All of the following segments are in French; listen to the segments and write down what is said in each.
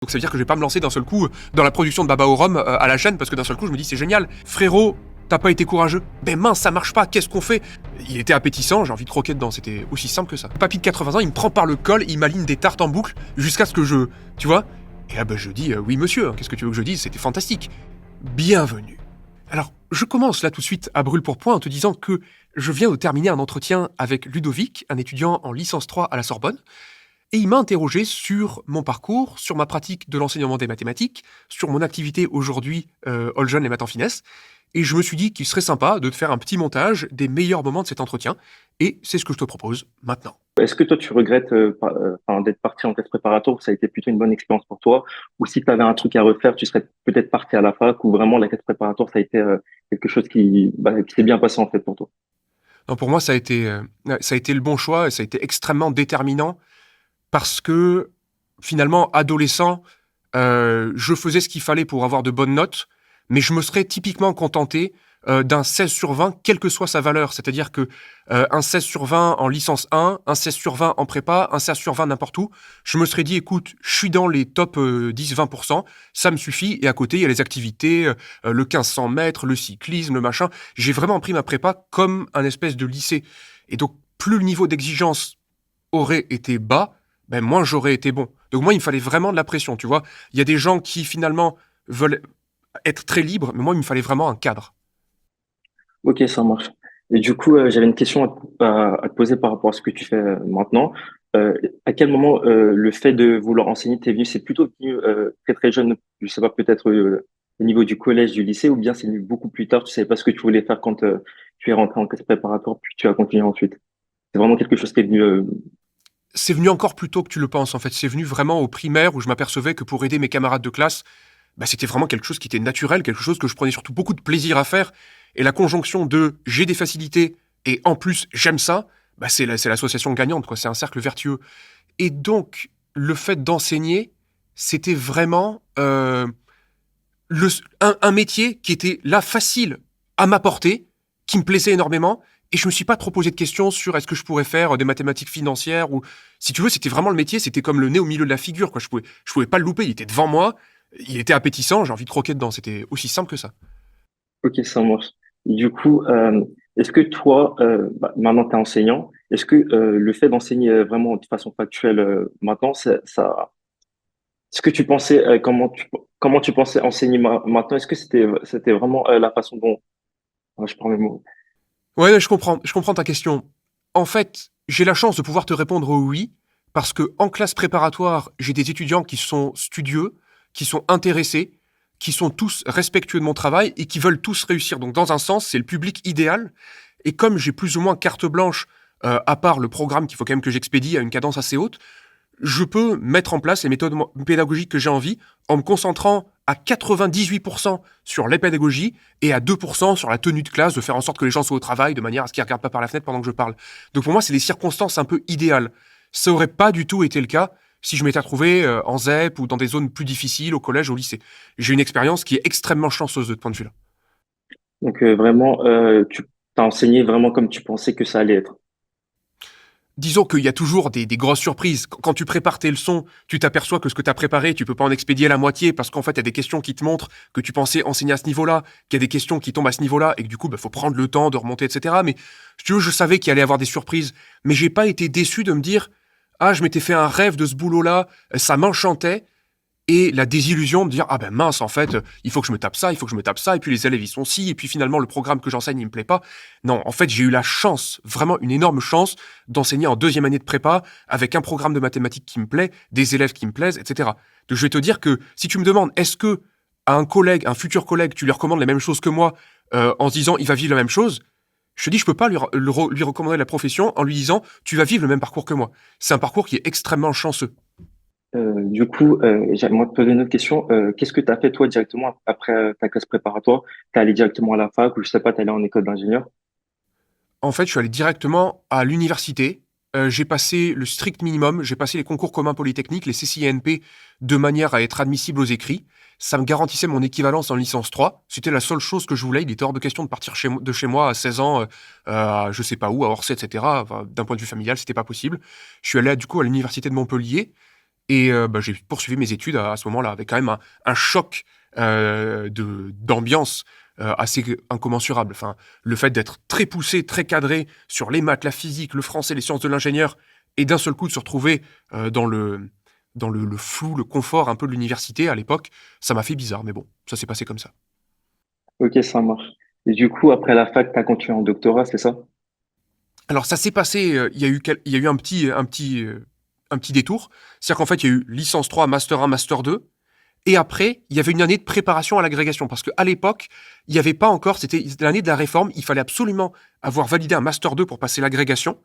Donc ça veut dire que je vais pas me lancer d'un seul coup dans la production de Baba au rhum à la chaîne, parce que d'un seul coup je me dis c'est génial. Frérot, t'as pas été courageux. Ben mince, ça marche pas, qu'est-ce qu'on fait? Il était appétissant, j'ai envie de croquer dedans, c'était aussi simple que ça. Papy de 80 ans, il me prend par le col, il m'aligne des tartes en boucle, jusqu'à ce que je... Tu vois? Et là ben je dis oui monsieur, qu'est-ce que tu veux que je dise? C'était fantastique. Bienvenue. Alors, je commence là tout de suite à brûle pour point en te disant que je viens de terminer un entretien avec Ludovic, un étudiant en licence 3 à la Sorbonne, et il m'a interrogé sur mon parcours, sur ma pratique de l'enseignement des mathématiques, sur mon activité aujourd'hui All Jeunes les maths en finesse, et je me suis dit qu'il serait sympa de te faire un petit montage des meilleurs moments de cet entretien, et c'est ce que je te propose maintenant. Est-ce que toi, tu regrettes d'être parti en classe préparatoire, ça a été plutôt une bonne expérience pour toi, ou si tu avais un truc à refaire, tu serais peut-être parti à la fac, ou vraiment la classe préparatoire, ça a été quelque chose qui s'est bien passé en fait pour toi? Non, pour moi, ça a été le bon choix, et ça a été extrêmement déterminant, parce que finalement, adolescent, je faisais ce qu'il fallait pour avoir de bonnes notes, mais je me serais typiquement contenté d'un 16 sur 20, quelle que soit sa valeur. C'est-à-dire que un 16 sur 20 en licence 1, un 16 sur 20 en prépa, un 16 sur 20 n'importe où, je me serais dit, écoute, je suis dans les top 10-20%, ça me suffit, et à côté, il y a les activités, le 1500 mètres, le cyclisme, le machin. J'ai vraiment pris ma prépa comme un espèce de lycée. Et donc, plus le niveau d'exigence aurait été bas, ben moins j'aurais été bon. Donc moi, il me fallait vraiment de la pression, tu vois. Il y a des gens qui finalement veulent être très libres, mais moi, il me fallait vraiment un cadre. Ok, ça marche. Et du coup, j'avais une question à te poser par rapport à ce que tu fais maintenant. À quel moment le fait de vouloir enseigner t'es venu? C'est plutôt venu très très jeune, je sais pas, peut-être au niveau du collège, du lycée, ou bien c'est venu beaucoup plus tard, tu savais pas ce que tu voulais faire quand tu es rentré en classe préparatoire, puis tu as continué ensuite. C'est vraiment quelque chose qui est venu. C'est venu encore plus tôt que tu le penses, en fait. C'est venu vraiment au primaire où je m'apercevais que pour aider mes camarades de classe, bah, c'était vraiment quelque chose qui était naturel, quelque chose que je prenais surtout beaucoup de plaisir à faire. Et la conjonction de j'ai des facilités et en plus j'aime ça, bah, c'est l'association gagnante, quoi. C'est un cercle vertueux. Et donc, le fait d'enseigner, c'était vraiment un métier qui était là facile à m'apporter, qui me plaisait énormément, et je me suis pas trop posé de questions sur est-ce que je pourrais faire des mathématiques financières ou si tu veux, c'était vraiment le métier, c'était comme le nez au milieu de la figure, quoi. Je pouvais pas le louper, il était devant moi, il était appétissant, j'ai envie de croquer dedans, c'était aussi simple que ça. Ok, ça marche. Du coup, est-ce que toi, maintenant tu es enseignant, est-ce que le fait d'enseigner vraiment de façon factuelle maintenant, est-ce que tu pensais comment tu pensais enseigner maintenant? Est-ce que c'était vraiment la façon dont je prends mes mots. Ouais, je comprends ta question. En fait, j'ai la chance de pouvoir te répondre au oui, parce que en classe préparatoire, j'ai des étudiants qui sont studieux, qui sont intéressés, qui sont tous respectueux de mon travail et qui veulent tous réussir. Donc, dans un sens, c'est le public idéal. Et comme j'ai plus ou moins carte blanche, à part le programme qu'il faut quand même que j'expédie à une cadence assez haute, je peux mettre en place les méthodes pédagogiques que j'ai envie en me concentrant à 98% sur les pédagogies et à 2% sur la tenue de classe, de faire en sorte que les gens soient au travail de manière à ce qu'ils ne regardent pas par la fenêtre pendant que je parle. Donc pour moi, c'est des circonstances un peu idéales. Ça aurait pas du tout été le cas si je m'étais retrouvé en ZEP ou dans des zones plus difficiles, au collège, au lycée. J'ai une expérience qui est extrêmement chanceuse de ce point de vue-là. Donc vraiment, tu t'as enseigné vraiment comme tu pensais que ça allait être. Disons qu'il y a toujours des grosses surprises. Quand tu prépares tes leçons, tu t'aperçois que ce que tu as préparé, tu peux pas en expédier la moitié parce qu'en fait, il y a des questions qui te montrent que tu pensais enseigner à ce niveau-là, qu'il y a des questions qui tombent à ce niveau-là et que du coup, faut prendre le temps de remonter, etc. Mais si tu veux, je savais qu'il allait y avoir des surprises, mais j'ai pas été déçu de me dire, ah, je m'étais fait un rêve de ce boulot-là, ça m'enchantait, et la désillusion de dire ah ben mince en fait il faut que je me tape ça, il faut que je me tape ça, et puis les élèves ils sont ci, et puis finalement le programme que j'enseigne il me plaît pas. Non, en fait j'ai eu la chance, vraiment une énorme chance d'enseigner en deuxième année de prépa avec un programme de mathématiques qui me plaît, des élèves qui me plaisent, etc. Donc je vais te dire que si tu me demandes est-ce que à un collègue, un futur collègue, tu lui recommandes les mêmes choses que moi en se disant il va vivre la même chose, je te dis je peux pas lui recommander la profession en lui disant tu vas vivre le même parcours que moi. C'est un parcours qui est extrêmement chanceux. Du coup, j'aimerais te poser une autre question. Qu'est-ce que tu as fait toi directement après ta classe préparatoire? T'es allé directement à la fac ou je sais pas, t'es allé en école d'ingénieur? En fait, je suis allé directement à l'université. J'ai passé le strict minimum, j'ai passé les concours communs polytechniques, les CCINP, de manière à être admissible aux écrits. Ça me garantissait mon équivalence en licence 3. C'était la seule chose que je voulais. Il était hors de question de partir de chez moi à 16 ans, je sais pas où, à Orsay, etc. Enfin, d'un point de vue familial, c'était pas possible. Je suis allé du coup à l'université de Montpellier. Et j'ai poursuivi mes études à ce moment-là, avec quand même un choc d'ambiance assez incommensurable. Enfin, le fait d'être très poussé, très cadré sur les maths, la physique, le français, les sciences de l'ingénieur, et d'un seul coup de se retrouver dans le flou, le confort un peu de l'université à l'époque, ça m'a fait bizarre. Mais bon, ça s'est passé comme ça. Ok, ça marche. Et du coup, après la fac, tu as continué en doctorat, c'est ça? Alors ça s'est passé, il y a eu un petit détour. C'est-à-dire qu'en fait, il y a eu licence 3, master 1, master 2. Et après, il y avait une année de préparation à l'agrégation. Parce qu'à l'époque, il n'y avait pas encore, c'était l'année de la réforme, il fallait absolument avoir validé un master 2 pour passer l'agrégation.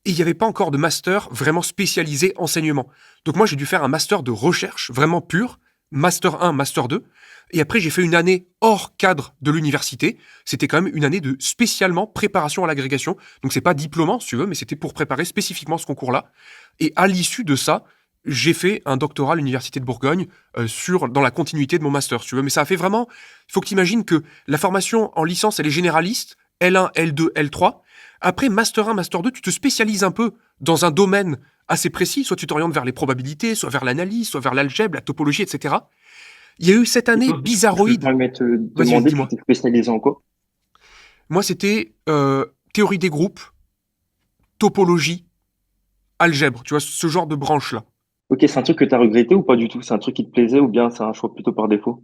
Et il n'y avait pas encore de master vraiment spécialisé enseignement. Donc moi, j'ai dû faire un master de recherche, vraiment pur, master 1, master 2. Et après, j'ai fait une année hors cadre de l'université. C'était quand même une année de spécialement préparation à l'agrégation. Donc c'est pas diplômant, si tu veux, mais c'était pour préparer spécifiquement ce concours-là. Et à l'issue de ça, j'ai fait un doctorat à l'université de Bourgogne dans la continuité de mon master, si tu veux. Mais ça a fait vraiment... Il faut que tu imagines que la formation en licence, elle est généraliste, L1, L2, L3. Après, Master 1, Master 2, tu te spécialises un peu dans un domaine assez précis. Soit tu t'orientes vers les probabilités, soit vers l'analyse, soit vers l'algèbre, la topologie, etc. Il y a eu cette Et année toi, je peux te bizarroïde. permettre de Vas-y, demander, tu dis-moi. t'es spécialisé en quoi? Moi, c'était théorie des groupes, topologie, algèbre. Tu vois, ce genre de branche-là. Ok, c'est un truc que tu as regretté ou pas du tout? C'est un truc qui te plaisait ou bien c'est un choix plutôt par défaut?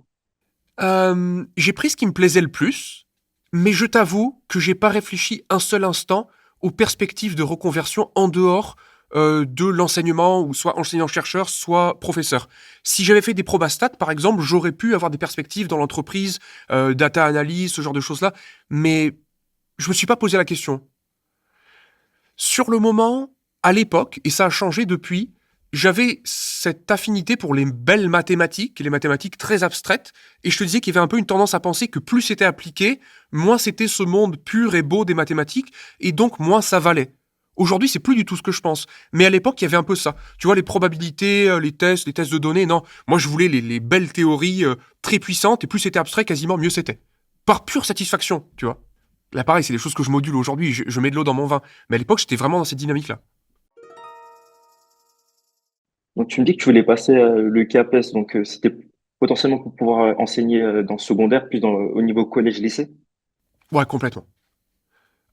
J'ai pris ce qui me plaisait le plus, mais je t'avoue que j'ai pas réfléchi un seul instant aux perspectives de reconversion en dehors de l'enseignement, ou soit enseignant-chercheur, soit professeur. Si j'avais fait des probastats, par exemple, j'aurais pu avoir des perspectives dans l'entreprise, data analyse, ce genre de choses-là, mais je me suis pas posé la question. Sur le moment, à l'époque, et ça a changé depuis, j'avais cette affinité pour les belles mathématiques, les mathématiques très abstraites, et je te disais qu'il y avait un peu une tendance à penser que plus c'était appliqué, moins c'était ce monde pur et beau des mathématiques, et donc moins ça valait. Aujourd'hui, c'est plus du tout ce que je pense. Mais à l'époque, il y avait un peu ça. Tu vois, les probabilités, les tests de données, non. Moi, je voulais les belles théories très puissantes, et plus c'était abstrait, quasiment mieux c'était. Par pure satisfaction, tu vois. Là, pareil, c'est des choses que je module aujourd'hui, je mets de l'eau dans mon vin. Mais à l'époque, j'étais vraiment dans cette dynamique-là. Donc tu me dis que tu voulais passer le CAPES, donc c'était potentiellement pour pouvoir enseigner dans le secondaire, puis au niveau collège-lycée. Ouais, complètement.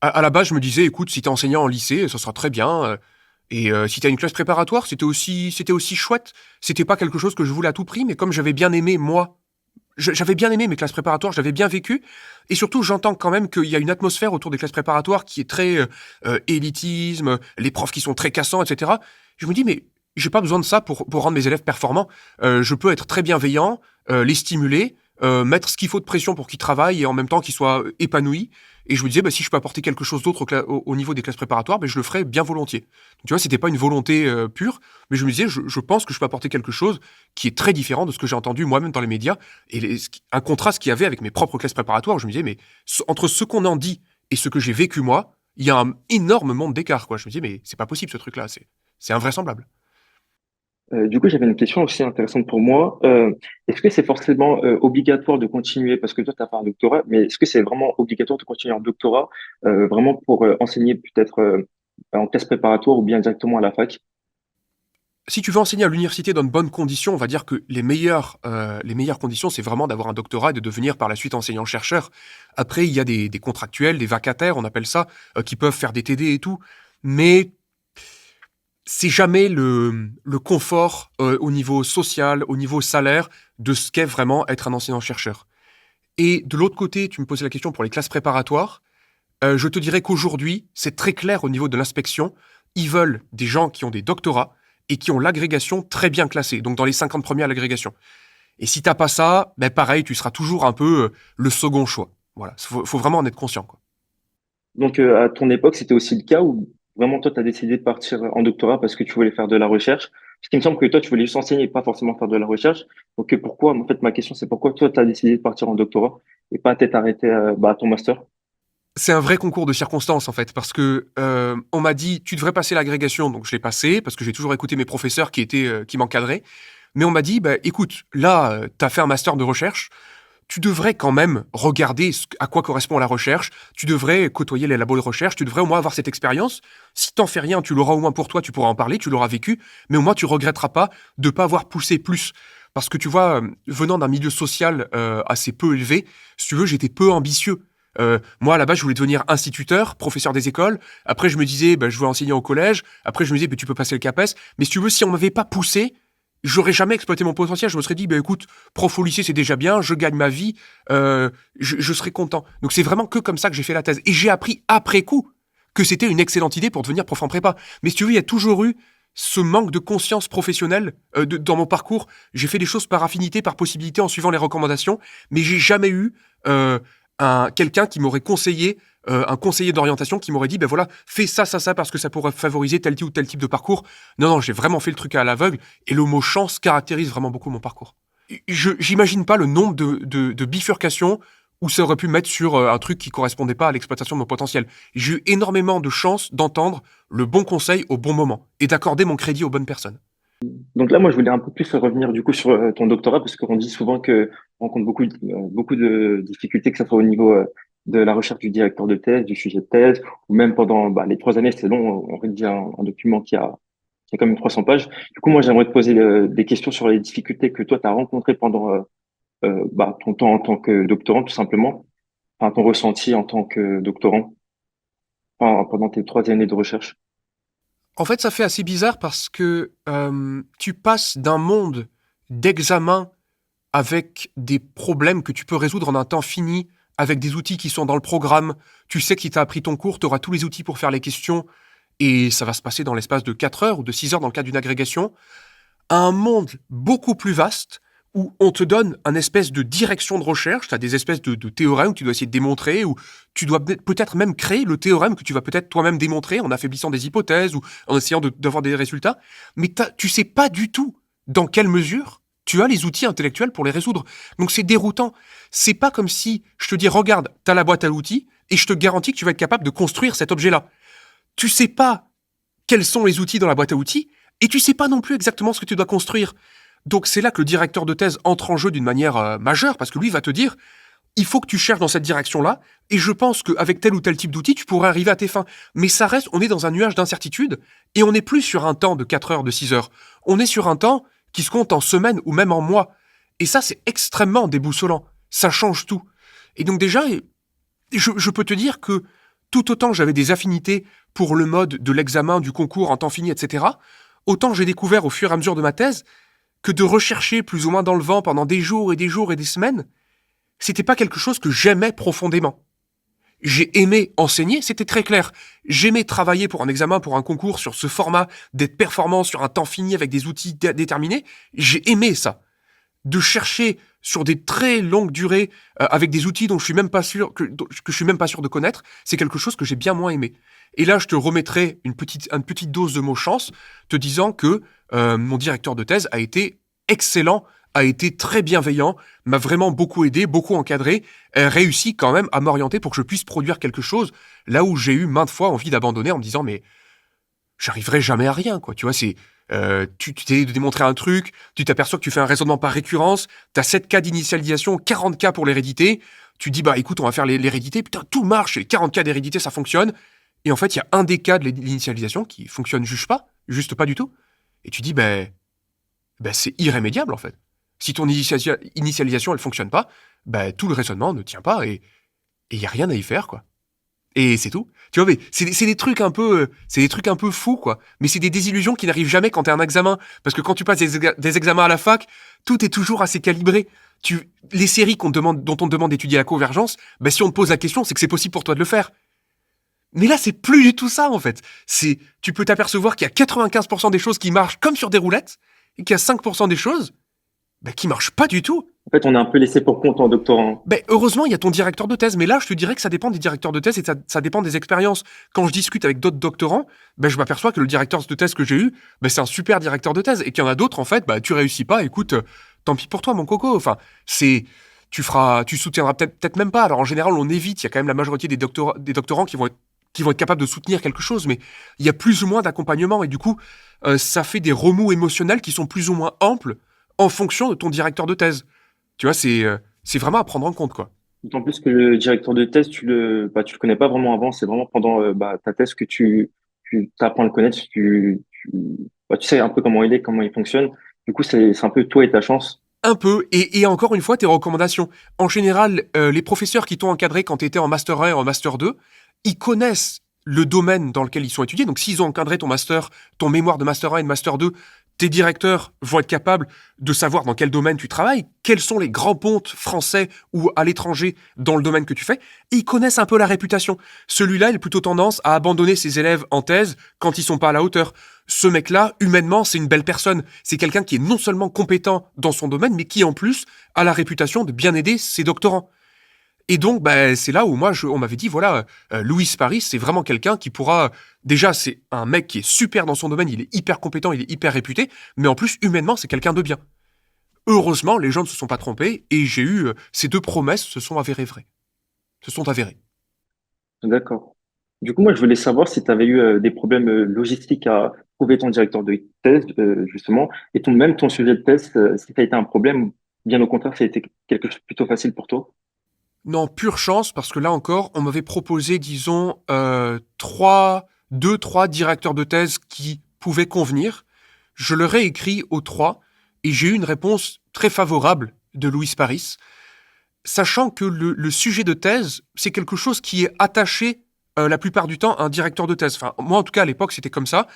À la base, je me disais, écoute, si t'es enseignant en lycée, ça sera très bien. Et si t'as une classe préparatoire, c'était aussi chouette. C'était pas quelque chose que je voulais à tout prix, mais comme j'avais bien aimé, moi, j'avais bien aimé mes classes préparatoires, j'avais bien vécu. Et surtout, j'entends quand même qu'il y a une atmosphère autour des classes préparatoires qui est très élitisme, les profs qui sont très cassants, etc. Je me dis, mais j'ai pas besoin de ça pour rendre mes élèves performants. Je peux être très bienveillant, les stimuler, mettre ce qu'il faut de pression pour qu'ils travaillent et en même temps qu'ils soient épanouis. Et je me disais, bah, si je peux apporter quelque chose d'autre au niveau des classes préparatoires, bah, je le ferais bien volontiers. Donc, tu vois, c'était pas une volonté pure, mais je me disais, je pense que je peux apporter quelque chose qui est très différent de ce que j'ai entendu moi-même dans les médias, et un contraste qu'il y avait avec mes propres classes préparatoires, où je me disais, mais entre ce qu'on en dit et ce que j'ai vécu moi, il y a un énorme monde d'écart, quoi. Je me disais, mais c'est pas possible ce truc-là, c'est invraisemblable. Du coup, j'avais une question aussi intéressante pour moi. Est-ce que c'est forcément obligatoire de continuer, parce que toi, tu as fait un doctorat, mais est-ce que c'est vraiment obligatoire de continuer en doctorat, vraiment pour enseigner peut-être en classe préparatoire ou bien directement à la fac? Si tu veux enseigner à l'université dans de bonnes conditions, on va dire que les meilleures conditions, c'est vraiment d'avoir un doctorat et de devenir par la suite enseignant-chercheur. Après, il y a des contractuels, des vacataires, on appelle ça, qui peuvent faire des TD et tout, mais c'est jamais le confort au niveau social, au niveau salaire, de ce qu'est vraiment être un enseignant-chercheur. Et de l'autre côté, tu me posais la question pour les classes préparatoires. Je te dirais qu'aujourd'hui, c'est très clair au niveau de l'inspection. Ils veulent des gens qui ont des doctorats et qui ont l'agrégation très bien classée, donc dans les 50 premiers à l'agrégation. Et si t'as pas ça, ben pareil, tu seras toujours un peu le second choix. Voilà, faut vraiment en être conscient, quoi. Donc, à ton époque, c'était aussi le cas où vraiment toi, tu as décidé de partir en doctorat parce que tu voulais faire de la recherche. Parce qu'il me semble que toi, tu voulais juste enseigner et pas forcément faire de la recherche. Donc, pourquoi, en fait, ma question, c'est pourquoi toi, tu as décidé de partir en doctorat et pas t'être arrêté à ton master? C'est un vrai concours de circonstances en fait, parce que on m'a dit tu devrais passer l'agrégation, donc je l'ai passé parce que j'ai toujours écouté mes professeurs qui m'encadraient. Mais on m'a dit bah écoute, là t'as fait un master de recherche, tu devrais quand même regarder à quoi correspond la recherche, tu devrais côtoyer les labos de recherche, tu devrais au moins avoir cette expérience. Si t'en fais rien, tu l'auras au moins pour toi, tu pourras en parler, tu l'auras vécu, mais au moins tu regretteras pas de pas avoir poussé plus. Parce que tu vois, venant d'un milieu social assez peu élevé, si tu veux, j'étais peu ambitieux. Moi, à la base, je voulais devenir instituteur, professeur des écoles. Après, je me disais, je veux enseigner au collège. Après, je me disais, tu peux passer le CAPES. Mais si tu veux, si on m'avait pas poussé, j'aurais jamais exploité mon potentiel. Je me serais dit, écoute, prof au lycée, c'est déjà bien, je gagne ma vie, je serais content. Donc c'est vraiment que comme ça que j'ai fait la thèse. Et j'ai appris après coup que c'était une excellente idée pour devenir prof en prépa. Mais si tu veux, il y a toujours eu ce manque de conscience professionnelle dans mon parcours. J'ai fait des choses par affinité, par possibilité, en suivant les recommandations, mais j'ai jamais eu quelqu'un qui m'aurait conseillé, un conseiller d'orientation qui m'aurait dit, voilà, fais ça, ça, ça, parce que ça pourrait favoriser tel ou tel type de parcours. Non, j'ai vraiment fait le truc à l'aveugle, et le mot chance caractérise vraiment beaucoup mon parcours. J'imagine pas le nombre de bifurcations où ça aurait pu mettre sur un truc qui correspondait pas à l'exploitation de mon potentiel. J'ai eu énormément de chance d'entendre le bon conseil au bon moment, et d'accorder mon crédit aux bonnes personnes. Donc là, moi, je voulais un peu plus revenir du coup sur ton doctorat, parce qu'on dit souvent que on rencontre beaucoup de difficultés, que ce soit au niveau de la recherche du directeur de thèse, du sujet de thèse, ou même pendant les 3 années, c'est long, on rédige un document qui a quand même 300 pages. Du coup, moi, j'aimerais te poser des questions sur les difficultés que toi, tu as rencontrées pendant ton temps en tant que doctorant, tout simplement, enfin, ton ressenti en tant que doctorant pendant tes 3 années de recherche. En fait, ça fait assez bizarre parce que tu passes d'un monde d'examen avec des problèmes que tu peux résoudre en un temps fini, avec des outils qui sont dans le programme. Tu sais que si tu as appris ton cours, tu auras tous les outils pour faire les questions, et ça va se passer dans l'espace de 4 heures ou de 6 heures dans le cadre d'une agrégation, à un monde beaucoup plus vaste, où on te donne un espèce de direction de recherche, tu as des espèces de théorèmes que tu dois essayer de démontrer, ou tu dois peut-être même créer le théorème que tu vas peut-être toi-même démontrer en affaiblissant des hypothèses ou en essayant d'avoir des résultats, mais tu sais pas du tout dans quelle mesure tu as les outils intellectuels pour les résoudre. Donc c'est déroutant. C'est pas comme si je te dis, regarde, t'as la boîte à outils, et je te garantis que tu vas être capable de construire cet objet-là. Tu sais pas quels sont les outils dans la boîte à outils, et tu sais pas non plus exactement ce que tu dois construire. Donc c'est là que le directeur de thèse entre en jeu d'une manière majeure, parce que lui va te dire, il faut que tu cherches dans cette direction-là, et je pense qu'avec tel ou tel type d'outil, tu pourrais arriver à tes fins. Mais ça reste, on est dans un nuage d'incertitude, et on n'est plus sur un temps de 4 heures, de 6 heures. On est sur un temps qui se compte en semaines ou même en mois. Et ça, c'est extrêmement déboussolant. Ça change tout. Et donc déjà, je peux te dire que tout autant j'avais des affinités pour le mode de l'examen, du concours en temps fini, etc., autant j'ai découvert au fur et à mesure de ma thèse que de rechercher plus ou moins dans le vent pendant des jours et des jours et des semaines, c'était pas quelque chose que j'aimais profondément. J'ai aimé enseigner, c'était très clair. J'aimais travailler pour un examen, pour un concours, sur ce format, d'être performant sur un temps fini avec des outils déterminés. J'ai aimé ça. De chercher sur des très longues durées avec des outils dont je suis même pas sûr que je suis même pas sûr de connaître, c'est quelque chose que j'ai bien moins aimé. Et là, je te remettrai une petite dose de chance, te disant que mon directeur de thèse a été excellent, a été très bienveillant, m'a vraiment beaucoup aidé, beaucoup encadré, réussi quand même à m'orienter pour que je puisse produire quelque chose, là où j'ai eu maintes fois envie d'abandonner en me disant, mais j'arriverai jamais à rien, quoi. Tu vois, tu t'es de démontrer un truc, tu t'aperçois que tu fais un raisonnement par récurrence, t'as 7 cas d'initialisation, 40 cas pour l'hérédité, tu dis, écoute, on va faire l'hérédité, putain, tout marche, les 40 cas d'hérédité, ça fonctionne, et en fait, il y a un des cas de l'initialisation qui fonctionne juste pas du tout, et tu dis, c'est irrémédiable, en fait. Si ton initialisation, elle fonctionne pas, tout le raisonnement ne tient pas, et il y a rien à y faire, quoi. Et c'est tout. Tu vois, mais c'est des trucs un peu, c'est des trucs un peu fous, quoi. Mais c'est des désillusions qui n'arrivent jamais quand t'es un examen. Parce que quand tu passes des examens à la fac, tout est toujours assez calibré. Les séries dont on te demande d'étudier la convergence, si on te pose la question, c'est que c'est possible pour toi de le faire. Mais là, c'est plus du tout ça, en fait. Tu peux t'apercevoir qu'il y a 95% des choses qui marchent comme sur des roulettes, et qu'il y a 5% des choses, qui marchent pas du tout. En fait, on est un peu laissé pour compte en doctorant. Heureusement, il y a ton directeur de thèse, mais là, je te dirais que ça dépend des directeurs de thèse et ça dépend des expériences. Quand je discute avec d'autres doctorants, je m'aperçois que le directeur de thèse que j'ai eu, c'est un super directeur de thèse, et qu'il y en a d'autres, en fait, tu réussis pas, écoute, tant pis pour toi, mon coco. Enfin, tu soutiendras peut-être même pas. Alors, en général, on évite, il y a quand même la majorité des doctorants qui vont être capables de soutenir quelque chose, mais il y a plus ou moins d'accompagnement, et du coup, ça fait des remous émotionnels qui sont plus ou moins amples en fonction de ton directeur de thèse. Tu vois, C'est vraiment à prendre en compte, quoi. D'autant plus que le directeur de thèse, tu le connais pas vraiment avant. C'est vraiment pendant ta thèse que tu apprends à le connaître. Tu sais un peu comment il est, comment il fonctionne. Du coup, c'est un peu toi et ta chance. Un peu, et encore une fois, tes recommandations. En général, les professeurs qui t'ont encadré quand tu étais en Master 1 et en Master 2, ils connaissent le domaine dans lequel ils sont étudiés. Donc s'ils ont encadré ton master, ton mémoire de Master 1 et de Master 2, tes directeurs vont être capables de savoir dans quel domaine tu travailles, quels sont les grands pontes français ou à l'étranger dans le domaine que tu fais, et ils connaissent un peu la réputation. Celui-là, il a plutôt tendance à abandonner ses élèves en thèse quand ils sont pas à la hauteur. Ce mec-là, humainement, c'est une belle personne. C'est quelqu'un qui est non seulement compétent dans son domaine, mais qui en plus a la réputation de bien aider ses doctorants. Et donc, c'est là où on m'avait dit, voilà, Louis Paris, c'est vraiment quelqu'un qui pourra... Déjà, c'est un mec qui est super dans son domaine, il est hyper compétent, il est hyper réputé, mais en plus, humainement, c'est quelqu'un de bien. Heureusement, les gens ne se sont pas trompés, et j'ai eu... ces deux promesses se sont avérées vraies. Se sont avérées. D'accord. Du coup, moi, je voulais savoir si tu avais eu des problèmes logistiques à trouver ton directeur de thèse, justement, et même ton sujet de thèse, si ça a été un problème, bien au contraire, ça a été quelque chose de plutôt facile pour toi. Non, pure chance, parce que là encore, on m'avait proposé, disons, deux, trois directeurs de thèse qui pouvaient convenir. Je leur ai écrit aux trois, et j'ai eu une réponse très favorable de Louis Paris, sachant que le sujet de thèse, c'est quelque chose qui est attaché la plupart du temps à un directeur de thèse. Enfin, moi en tout cas à l'époque, c'était comme ça.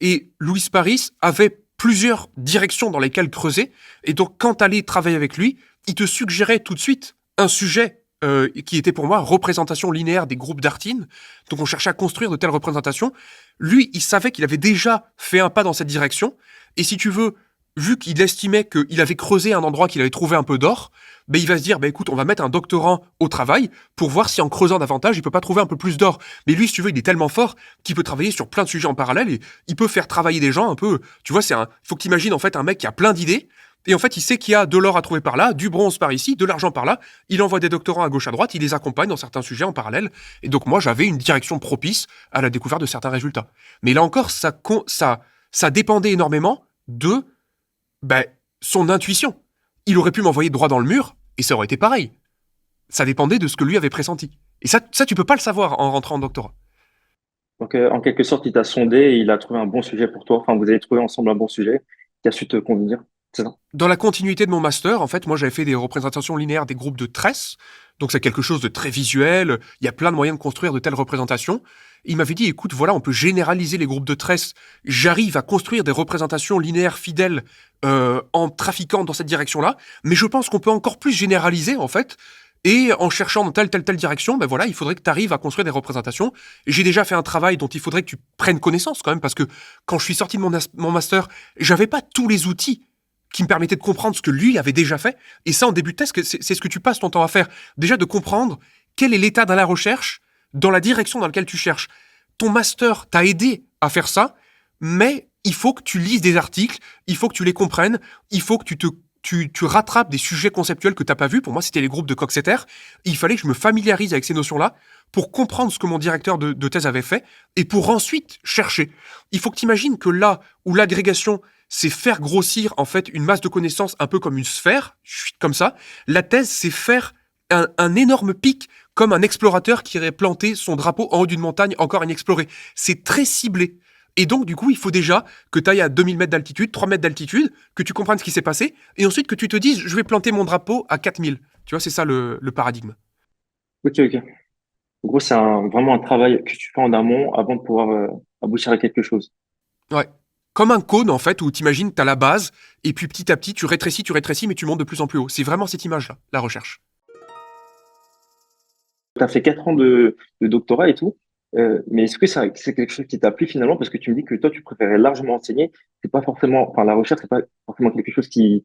Et Louis Paris avait plusieurs directions dans lesquelles creuser, et donc quand tu allais travailler avec lui, il te suggérait tout de suite un sujet qui était pour moi représentation linéaire des groupes d'Artin. Donc on cherchait à construire de telles représentations. Lui, il savait qu'il avait déjà fait un pas dans cette direction. Et si tu veux, vu qu'il estimait qu'il avait creusé un endroit qu'il avait trouvé un peu d'or, il va se dire, écoute, on va mettre un doctorant au travail pour voir si en creusant davantage, il peut pas trouver un peu plus d'or. Mais lui, si tu veux, il est tellement fort qu'il peut travailler sur plein de sujets en parallèle et il peut faire travailler des gens un peu. Tu vois, faut que tu imagines en fait un mec qui a plein d'idées. Et en fait, il sait qu'il y a de l'or à trouver par là, du bronze par ici, de l'argent par là. Il envoie des doctorants à gauche à droite, il les accompagne dans certains sujets en parallèle. Et donc moi, j'avais une direction propice à la découverte de certains résultats. Mais là encore, ça dépendait énormément de son intuition. Il aurait pu m'envoyer droit dans le mur et ça aurait été pareil. Ça dépendait de ce que lui avait pressenti. Et ça tu peux pas le savoir en rentrant en doctorat. Donc, en quelque sorte, il t'a sondé et il a trouvé un bon sujet pour toi. Enfin, vous avez trouvé ensemble un bon sujet qui a su te convenir. C'est ça? Dans la continuité de mon master, en fait, moi j'avais fait des représentations linéaires des groupes de tresses. Donc c'est quelque chose de très visuel. Il y a plein de moyens de construire de telles représentations. Il m'avait dit, écoute, voilà, on peut généraliser les groupes de tresses. J'arrive à construire des représentations linéaires fidèles en trafiquant dans cette direction-là. Mais je pense qu'on peut encore plus généraliser, en fait. Et en cherchant dans telle direction, voilà, il faudrait que tu arrives à construire des représentations. J'ai déjà fait un travail dont il faudrait que tu prennes connaissance quand même, parce que quand je suis sorti de mon master, j'avais pas tous les outils qui me permettaient de comprendre ce que lui avait déjà fait. Et ça, en début de thèse, c'est ce que tu passes ton temps à faire. Déjà de comprendre quel est l'état dans la recherche, dans la direction dans laquelle tu cherches. Ton master t'a aidé à faire ça, mais il faut que tu lises des articles, il faut que tu les comprennes, il faut que tu rattrapes des sujets conceptuels que tu n'as pas vus. Pour moi, c'était les groupes de Coxeter. Il fallait que je me familiarise avec ces notions-là pour comprendre ce que mon directeur de thèse avait fait et pour ensuite chercher. Il faut que tu imagines que là où l'agrégation, c'est faire grossir en fait une masse de connaissances un peu comme une sphère, comme ça, la thèse, c'est faire un énorme pic comme un explorateur qui irait planter son drapeau en haut d'une montagne encore inexplorée. C'est très ciblé. Et donc, du coup, il faut déjà que tu ailles à 2000 mètres d'altitude, 3 mètres d'altitude, que tu comprennes ce qui s'est passé, et ensuite que tu te dises, je vais planter mon drapeau à 4000. Tu vois, c'est ça le paradigme. Ok, ok. En gros, c'est vraiment un travail que tu fais en amont avant de pouvoir aboutir à quelque chose. Ouais. Comme un cône, en fait, où t'imagines, t'as la base, et puis petit à petit, tu rétrécis, mais tu montes de plus en plus haut. C'est vraiment cette image-là, la recherche. Tu as fait 4 ans de doctorat et tout, mais est-ce que c'est quelque chose qui t'a plu finalement? Parce que tu me dis que toi, tu préférais largement enseigner. C'est pas forcément, enfin, la recherche, c'est pas forcément quelque chose qui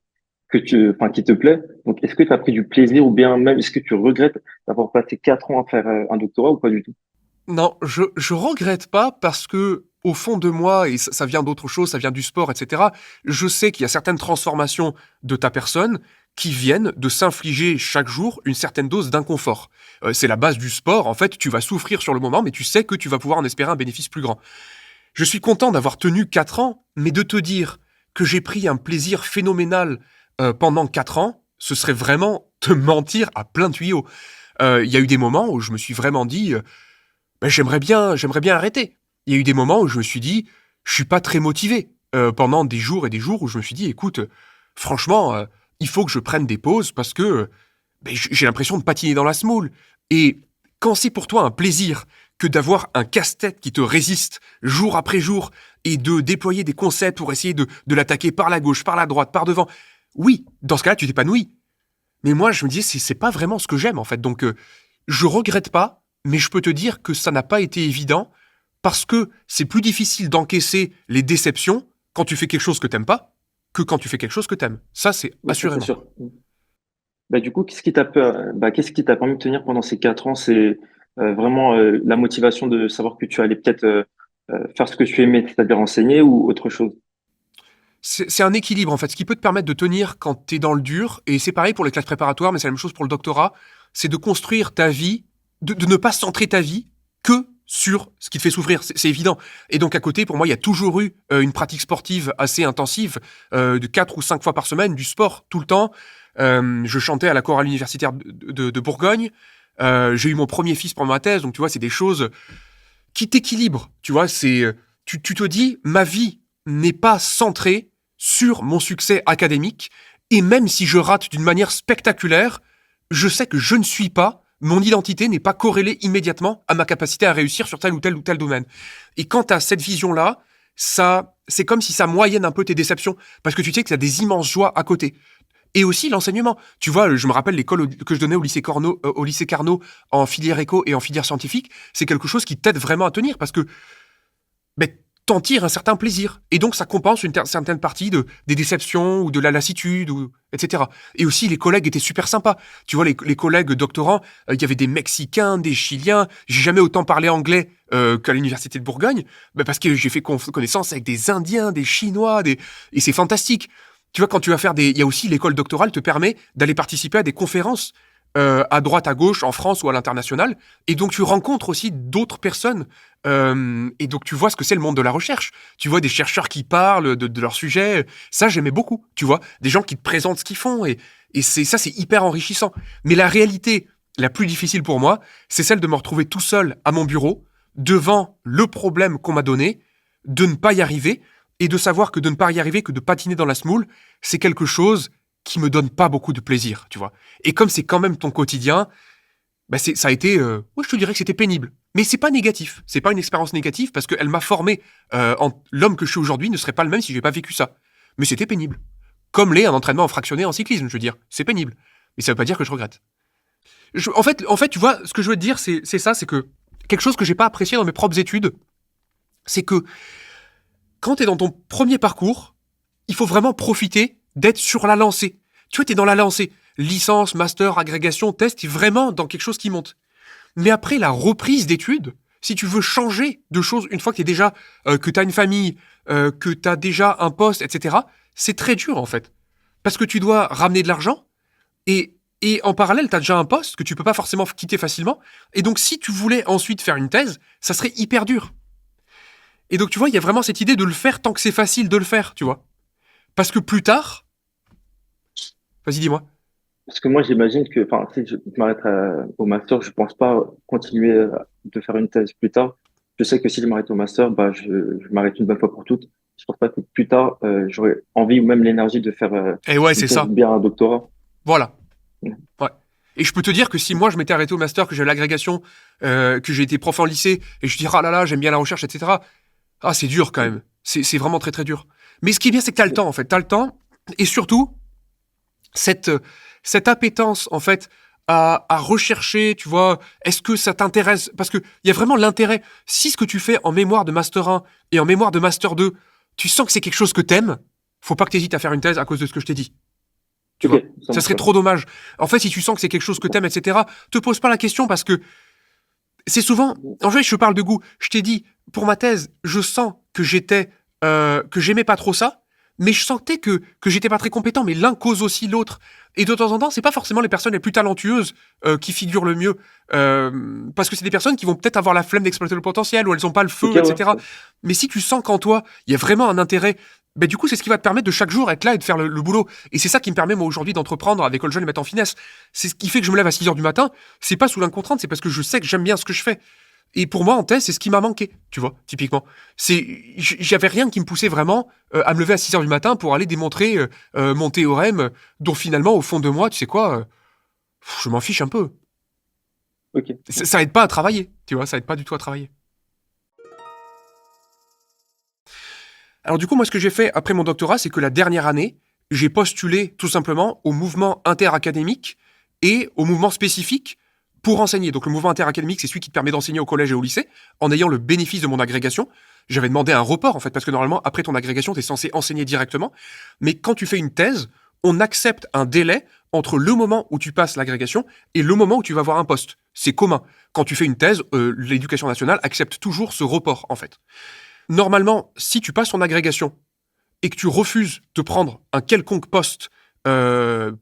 te plaît. Donc, est-ce que tu as pris du plaisir ou bien même, est-ce que tu regrettes d'avoir passé 4 ans à faire un doctorat ou pas du tout? Non, je regrette pas parce que, au fond de moi, et ça vient d'autre chose, ça vient du sport, etc., je sais qu'il y a certaines transformations de ta personne qui viennent de s'infliger chaque jour une certaine dose d'inconfort. C'est la base du sport, en fait, tu vas souffrir sur le moment, mais tu sais que tu vas pouvoir en espérer un bénéfice plus grand. Je suis content d'avoir tenu 4 ans, mais de te dire que j'ai pris un plaisir phénoménal pendant 4 ans, ce serait vraiment te mentir à plein tuyau. Il y a eu des moments où je me suis vraiment dit, bah, j'aimerais bien arrêter. Il y a eu des moments où je me suis dit, je suis pas très motivé. Pendant des jours et des jours où je me suis dit, écoute, franchement, il faut que je prenne des pauses parce que ben, j'ai l'impression de patiner dans la semoule. Et quand c'est pour toi un plaisir que d'avoir un casse-tête qui te résiste jour après jour et de déployer des concepts pour essayer de l'attaquer par la gauche, par la droite, par devant, oui, dans ce cas-là, tu t'épanouis. Mais moi, je me disais, c'est pas vraiment ce que j'aime, en fait. Donc, je regrette pas, mais je peux te dire que ça n'a pas été évident parce que c'est plus difficile d'encaisser les déceptions quand tu fais quelque chose que t'aimes pas que quand tu fais quelque chose que t'aimes. Ça, c'est Oui, ça c'est assurément. sûr. Bah, du coup, qu'est-ce qui t'a permis de tenir pendant ces 4 ans? C'est vraiment la motivation de savoir que tu allais peut-être faire ce que tu aimais, c'est-à-dire enseigner ou autre chose. C'est un équilibre, en fait. Ce qui peut te permettre de tenir quand t'es dans le dur, et c'est pareil pour les classes préparatoires, mais c'est la même chose pour le doctorat, c'est de construire ta vie, de ne pas centrer ta vie que sur ce qui te fait souffrir, c'est évident. Et donc à côté, pour moi, il y a toujours eu une pratique sportive assez intensive, de 4 ou 5 fois par semaine, du sport tout le temps. Je chantais à la chorale universitaire de Bourgogne. J'ai eu mon premier fils pendant ma thèse, donc tu vois, c'est des choses qui t'équilibrent. Tu vois, tu te dis, ma vie n'est pas centrée sur mon succès académique, et même si je rate d'une manière spectaculaire, je sais que je ne suis pas, mon identité n'est pas corrélée immédiatement à ma capacité à réussir sur tel ou tel domaine. Et quand tu as cette vision-là, ça, c'est comme si ça moyenne un peu tes déceptions, parce que tu sais que tu as des immenses joies à côté. Et aussi l'enseignement. Tu vois, je me rappelle que je donnais au lycée Carnot en filière éco et en filière scientifique, c'est quelque chose qui t'aide vraiment à tenir, parce que ben, t'en tires un certain plaisir. Et donc, ça compense une certaine partie des déceptions ou de la lassitude, etc. Et aussi, les collègues étaient super sympas. Tu vois, les collègues doctorants, il y avait des Mexicains, des Chiliens. J'ai jamais autant parlé anglais qu'à l'université de Bourgogne, ben, parce que j'ai fait connaissance avec des Indiens, des Chinois, et c'est fantastique. Tu vois, quand tu vas faire il y a aussi l'école doctorale te permet d'aller participer à des conférences à droite, à gauche, en France ou à l'international. Et donc, tu rencontres aussi d'autres personnes. Et donc, tu vois ce que c'est le monde de la recherche. Tu vois des chercheurs qui parlent de leur sujet. Ça, j'aimais beaucoup. Tu vois, des gens qui te présentent ce qu'ils font. Et c'est hyper enrichissant. Mais la réalité la plus difficile pour moi, c'est celle de me retrouver tout seul à mon bureau, devant le problème qu'on m'a donné, de ne pas y arriver, et de savoir que de ne pas y arriver, que de patiner dans la semoule, c'est quelque chose qui me donne pas beaucoup de plaisir, tu vois. Et comme c'est quand même ton quotidien, bah ça a été, ouais, je te dirais que c'était pénible. Mais c'est pas négatif, c'est pas une expérience négative parce qu'elle m'a formé. L'homme que je suis aujourd'hui ne serait pas le même si j'ai pas vécu ça. Mais c'était pénible. Comme l'est un entraînement en fractionné en cyclisme, je veux dire. C'est pénible. Mais ça veut pas dire que je regrette. En fait, tu vois, ce que je veux te dire, c'est ça, c'est que quelque chose que j'ai pas apprécié dans mes propres études, c'est que quand tu es dans ton premier parcours, il faut vraiment profiter d'être sur la lancée. Tu vois, tu es dans la lancée. Licence, master, agrégation, test, tu es vraiment dans quelque chose qui monte. Mais après la reprise d'études, si tu veux changer de choses une fois que tu déjà, que tu as une famille, que tu as déjà un poste, etc., c'est très dur en fait. Parce que tu dois ramener de l'argent et en parallèle, tu as déjà un poste que tu peux pas forcément quitter facilement. Et donc, si tu voulais ensuite faire une thèse, ça serait hyper dur. Et donc, tu vois, il y a vraiment cette idée de le faire tant que c'est facile de le faire, tu vois. Parce que plus tard, vas-y, dis-moi. Parce que moi, j'imagine que, enfin, si je m'arrête au master, je pense pas continuer de faire une thèse plus tard. Je sais que si je m'arrête au master, bah, je m'arrête une bonne fois pour toutes. Je pense pas que plus tard, j'aurais envie ou même l'énergie de faire Et ouais, une c'est thèse ça. bien un doctorat. Voilà. Mm. Ouais. Et je peux te dire que si moi je m'étais arrêté au master, que j'ai l'agrégation, que j'ai été prof en lycée, et je dis ah là là, j'aime bien la recherche, etc. Ah, c'est dur quand même. C'est vraiment très très dur. Mais ce qui est bien, c'est que t'as le temps en fait. T'as le temps, et surtout, cette, cette appétence, en fait, à rechercher, tu vois, est-ce que ça t'intéresse? Parce qu'il y a vraiment l'intérêt. Si ce que tu fais en mémoire de Master 1 et en mémoire de Master 2, tu sens que c'est quelque chose que t'aimes, faut pas que t'hésites à faire une thèse à cause de ce que je t'ai dit. Tu Ok, vois, ça ça marche. serait trop dommage. En fait, si tu sens que c'est quelque chose que t'aimes, etc., te pose pas la question parce que c'est souvent. En fait, je parle de goût. Je t'ai dit, pour ma thèse, je sens que que j'aimais pas trop ça, mais je sentais que j'étais pas très compétent. Mais l'un cause aussi l'autre. Et de temps en temps, c'est pas forcément les personnes les plus talentueuses qui figurent le mieux, parce que c'est des personnes qui vont peut-être avoir la flemme d'exploiter le potentiel ou elles ont pas le Ok, feu, ouais. etc. Mais si tu sens qu'en toi, il y a vraiment un intérêt Du coup, c'est ce qui va te permettre de chaque jour être là et de faire le boulot. Et c'est ça qui me permet, moi, aujourd'hui, d'entreprendre avec All Jeune et mettre en finesse. C'est ce qui fait que je me lève à 6 heures du matin. C'est pas sous l'incontrainte, c'est parce que je sais que j'aime bien ce que je fais. Et pour moi, en thèse, c'est ce qui m'a manqué, tu vois, typiquement. J'avais rien qui me poussait vraiment à me lever à 6 heures du matin pour aller démontrer mon théorème, dont finalement, au fond de moi, tu sais quoi, je m'en fiche un peu. Ok. Ça aide pas à travailler, tu vois, ça aide pas du tout à travailler. Alors du coup, moi, ce que j'ai fait après mon doctorat, c'est que la dernière année, j'ai postulé tout simplement au mouvement interacadémique et au mouvement spécifique pour enseigner. Donc le mouvement interacadémique, c'est celui qui te permet d'enseigner au collège et au lycée, en ayant le bénéfice de mon agrégation. J'avais demandé un report, en fait, parce que normalement, après ton agrégation, tu es censé enseigner directement. Mais quand tu fais une thèse, on accepte un délai entre le moment où tu passes l'agrégation et le moment où tu vas avoir un poste. C'est commun. Quand tu fais une thèse, l'éducation nationale accepte toujours ce report, en fait. Normalement, si tu passes ton agrégation et que tu refuses de prendre un quelconque poste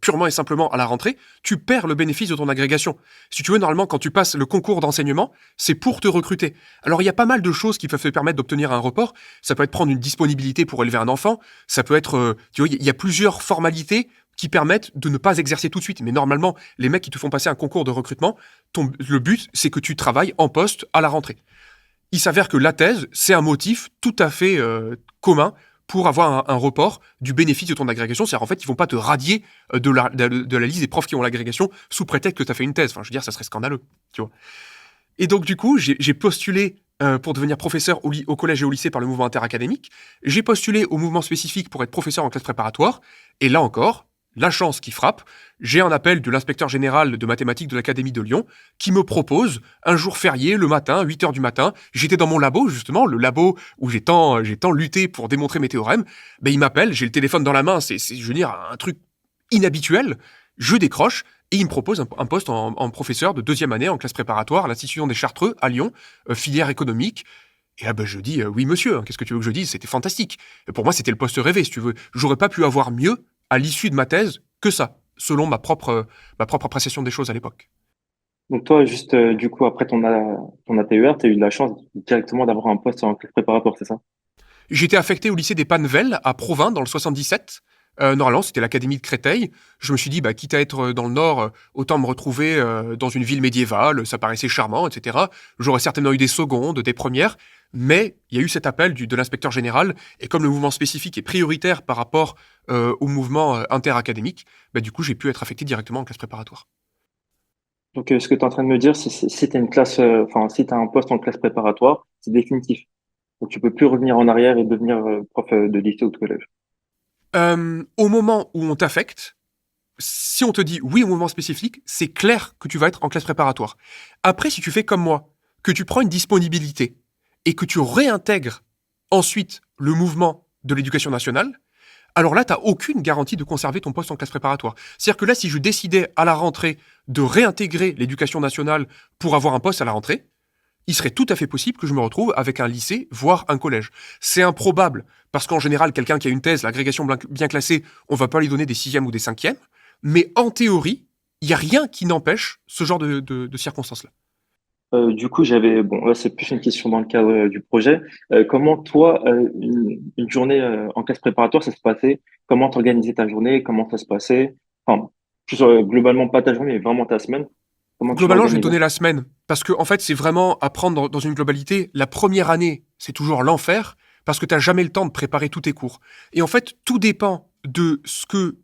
purement et simplement à la rentrée, tu perds le bénéfice de ton agrégation. Si tu veux, normalement, quand tu passes le concours d'enseignement, c'est pour te recruter. Alors, il y a pas mal de choses qui peuvent te permettre d'obtenir un report. Ça peut être prendre une disponibilité pour élever un enfant. Ça peut être, tu vois, il y a plusieurs formalités qui permettent de ne pas exercer tout de suite. Mais normalement, les mecs qui te font passer un concours de recrutement, le but, c'est que tu travailles en poste à la rentrée. Il s'avère que la thèse, c'est un motif tout à fait commun pour avoir un report du bénéfice de ton agrégation. C'est-à-dire, en fait, ils vont pas te radier de la liste des profs qui ont l'agrégation sous prétexte que tu as fait une thèse. Enfin, je veux dire, ça serait scandaleux, tu vois. Et donc, du coup, j'ai postulé pour devenir professeur au collège et au lycée par le mouvement interacadémique. J'ai postulé au mouvement spécifique pour être professeur en classe préparatoire. Et là encore, la chance qui frappe, j'ai un appel de l'inspecteur général de mathématiques de l'Académie de Lyon qui me propose un jour férié le matin, 8 heures du matin. J'étais dans mon labo, justement, le labo où j'ai tant lutté pour démontrer mes théorèmes. Il m'appelle, j'ai le téléphone dans la main, c'est je veux dire, un truc inhabituel. Je décroche et il me propose un poste en professeur de 2e année en classe préparatoire à l'Institution des Chartreux à Lyon, filière économique. Et là, je dis oui, monsieur, qu'est-ce que tu veux que je dise? C'était fantastique. Et pour moi, c'était le poste rêvé, si tu veux. J'aurais pas pu avoir mieux à l'issue de ma thèse que ça, selon ma propre appréciation des choses à l'époque. Donc toi, juste du coup, après ton ATER, tu as eu de la chance directement d'avoir un poste en classe préparatoire, c'est ça? J'étais affecté au lycée des Pannevel à Provins dans le 77. Normalement, c'était l'académie de Créteil. Je me suis dit, quitte à être dans le Nord, autant me retrouver dans une ville médiévale, ça paraissait charmant, etc. J'aurais certainement eu des secondes, des premières, mais il y a eu cet appel de l'inspecteur général, et comme le mouvement spécifique est prioritaire par rapport au mouvement interacadémique, du coup, j'ai pu être affecté directement en classe préparatoire. Donc ce que tu es en train de me dire, c'est si tu si tu as un poste en classe préparatoire, c'est définitif. Donc tu peux plus revenir en arrière et devenir prof de lycée ou de collège. Au moment où on t'affecte, si on te dit oui au mouvement spécifique, c'est clair que tu vas être en classe préparatoire. Après, si tu fais comme moi, que tu prends une disponibilité et que tu réintègres ensuite le mouvement de l'éducation nationale, alors là, tu n'as aucune garantie de conserver ton poste en classe préparatoire. C'est-à-dire que là, si je décidais à la rentrée de réintégrer l'éducation nationale pour avoir un poste à la rentrée, il serait tout à fait possible que je me retrouve avec un lycée, voire un collège. C'est improbable, parce qu'en général, quelqu'un qui a une thèse, l'agrégation bien classée, on va pas lui donner des 6e ou des 5e, mais en théorie, il n'y a rien qui n'empêche ce genre de circonstances-là. Du coup, bon, là, c'est plus une question dans le cadre du projet. Comment toi, une journée en classe préparatoire, ça se passait? Comment t'organisais ta journée? Comment ça se passait? Enfin, plus globalement, pas ta journée, mais vraiment ta semaine. Comment tu Globalement, je vais te l'organisais? donner la semaine, parce que en fait, c'est vraiment à prendre dans une globalité. La première année, c'est toujours l'enfer, parce que tu n'as jamais le temps de préparer tous tes cours. Et en fait, tout dépend de ce que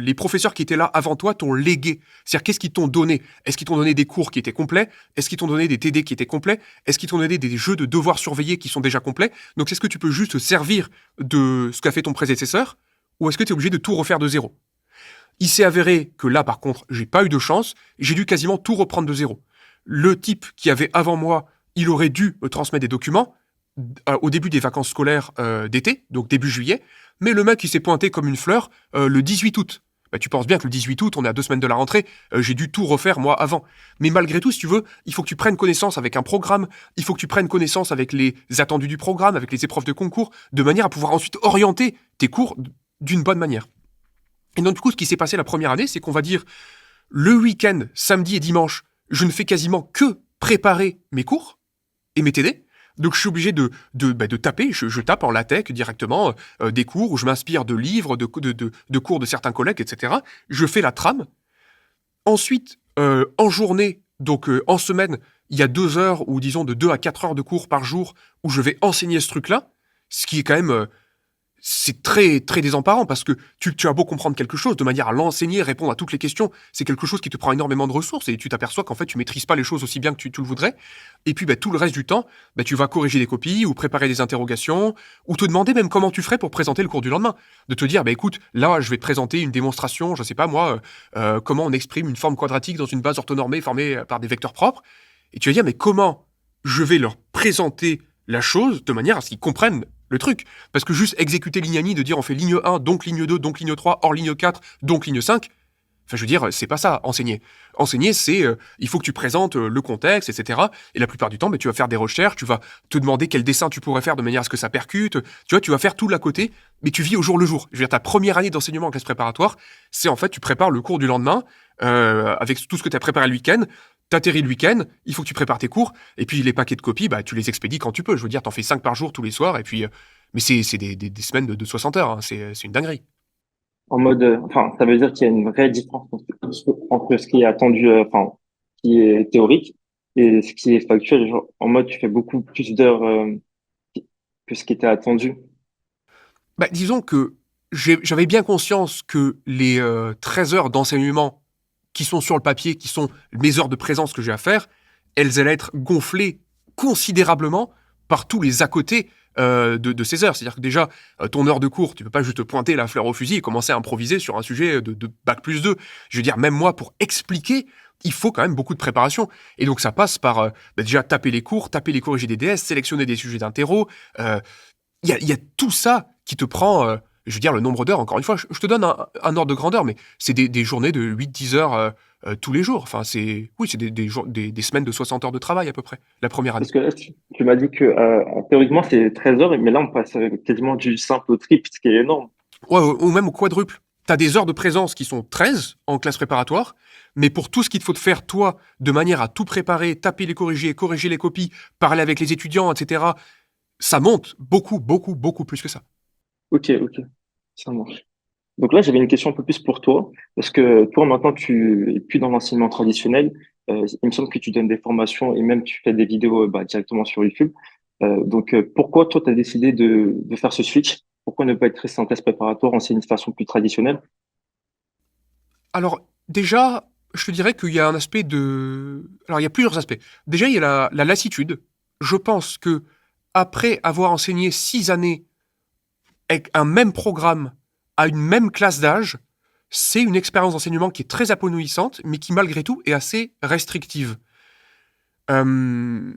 les professeurs qui étaient là avant toi t'ont légué. C'est-à-dire, qu'est-ce qu'ils t'ont donné? Est-ce qu'ils t'ont donné des cours qui étaient complets? Est-ce qu'ils t'ont donné des TD qui étaient complets? Est-ce qu'ils t'ont donné des jeux de devoirs surveillés qui sont déjà complets? Donc, est-ce que tu peux juste te servir de ce qu'a fait ton prédécesseur, ou est-ce que tu es obligé de tout refaire de zéro? Il s'est avéré que là, par contre, j'ai pas eu de chance, j'ai dû quasiment tout reprendre de zéro. Le type qui avait avant moi, il aurait dû me transmettre des documents au début des vacances scolaires d'été, donc début juillet, mais le mec, il s'est pointé comme une fleur le 18 août. Tu penses bien que le 18 août, on est à 2 semaines de la rentrée, j'ai dû tout refaire moi avant. Mais malgré tout, si tu veux, il faut que tu prennes connaissance avec un programme, il faut que tu prennes connaissance avec les attendus du programme, avec les épreuves de concours, de manière à pouvoir ensuite orienter tes cours d'une bonne manière. Et donc, du coup, ce qui s'est passé la première année, c'est qu'on va dire, le week-end, samedi et dimanche, je ne fais quasiment que préparer mes cours et mes TD. Donc je suis obligé de taper, je tape en LaTeX directement des cours où je m'inspire de livres, de cours de certains collègues, etc. Je fais la trame. Ensuite, en journée, donc en semaine, il y a 2 heures ou disons de 2 à 4 heures de cours par jour où je vais enseigner ce truc-là, ce qui est quand même c'est très, très désemparant parce que tu as beau comprendre quelque chose, de manière à l'enseigner, répondre à toutes les questions, c'est quelque chose qui te prend énormément de ressources et tu t'aperçois qu'en fait, tu maîtrises pas les choses aussi bien que tu le voudrais. Et puis, tout le reste du temps, tu vas corriger des copies ou préparer des interrogations ou te demander même comment tu ferais pour présenter le cours du lendemain. De te dire, écoute, là, je vais te présenter une démonstration, je sais pas moi, comment on exprime une forme quadratique dans une base orthonormée formée par des vecteurs propres. Et tu vas dire, mais comment je vais leur présenter la chose de manière à ce qu'ils comprennent le truc. Parce que juste exécuter l'ignani de dire on fait ligne 1, donc ligne 2, donc ligne 3, hors ligne 4, donc ligne 5, enfin je veux dire, c'est pas ça, enseigner. Enseigner, c'est, il faut que tu présentes le contexte, etc. Et la plupart du temps, tu vas faire des recherches, tu vas te demander quel dessin tu pourrais faire de manière à ce que ça percute, tu vois, tu vas faire tout l'à côté, mais tu vis au jour le jour. Je veux dire, ta première année d'enseignement en classe préparatoire, c'est en fait, tu prépares le cours du lendemain, avec tout ce que tu as préparé le week-end, t'atterris le week-end, il faut que tu prépares tes cours, et puis les paquets de copies, tu les expédies quand tu peux. Je veux dire, t'en fais 5 par jour tous les soirs, et puis... mais c'est des semaines de 60 heures, hein. C'est une dinguerie. En mode, enfin, ça veut dire qu'il y a une vraie différence entre ce qui est attendu, enfin, qui est théorique et ce qui est factuel. Genre, en mode, tu fais beaucoup plus d'heures que ce qui était attendu. Disons que j'avais bien conscience que les 13 heures d'enseignement qui sont sur le papier, qui sont mes heures de présence que j'ai à faire, elles allaient être gonflées considérablement par tous les à côté de ces heures. C'est-à-dire que déjà, ton heure de cours, tu peux pas juste te pointer la fleur au fusil et commencer à improviser sur un sujet de bac plus 2. Je veux dire, même moi, pour expliquer, il faut quand même beaucoup de préparation. Et donc ça passe par déjà taper les cours, taper les corrigés des DS, sélectionner des sujets d'interro. Il y a tout ça qui te prend, je veux dire, le nombre d'heures. Encore une fois, je te donne un ordre de grandeur, mais c'est des journées de 8-10 heures tous les jours. Enfin, c'est des semaines de 60 heures de travail à peu près, la première année. Parce que là, tu m'as dit que théoriquement, c'est 13 heures, mais là, on passe quasiment du simple au triple, ce qui est énorme. Ouais, ou même au quadruple. Tu as des heures de présence qui sont 13 en classe préparatoire, mais pour tout ce qu'il te faut te faire, toi, de manière à tout préparer, taper les corriger, corriger les copies, parler avec les étudiants, etc., ça monte beaucoup, beaucoup, beaucoup plus que ça. Ok, ok, ça marche. Donc là, j'avais une question un peu plus pour toi, parce que toi, maintenant, tu es plus dans l'enseignement traditionnel. Il me semble que tu donnes des formations et même tu fais des vidéos directement sur YouTube. Pourquoi toi, tu as décidé de faire ce switch? Pourquoi ne pas être resté en classe préparatoire, enseigner de façon plus traditionnelle? Alors, déjà, je te dirais qu'il y a un aspect de... Alors, il y a plusieurs aspects. Déjà, il y a la lassitude. Je pense que après avoir enseigné 6 années avec un même programme à une même classe d'âge, c'est une expérience d'enseignement qui est très épanouissante, mais qui malgré tout est assez restrictive. Euh,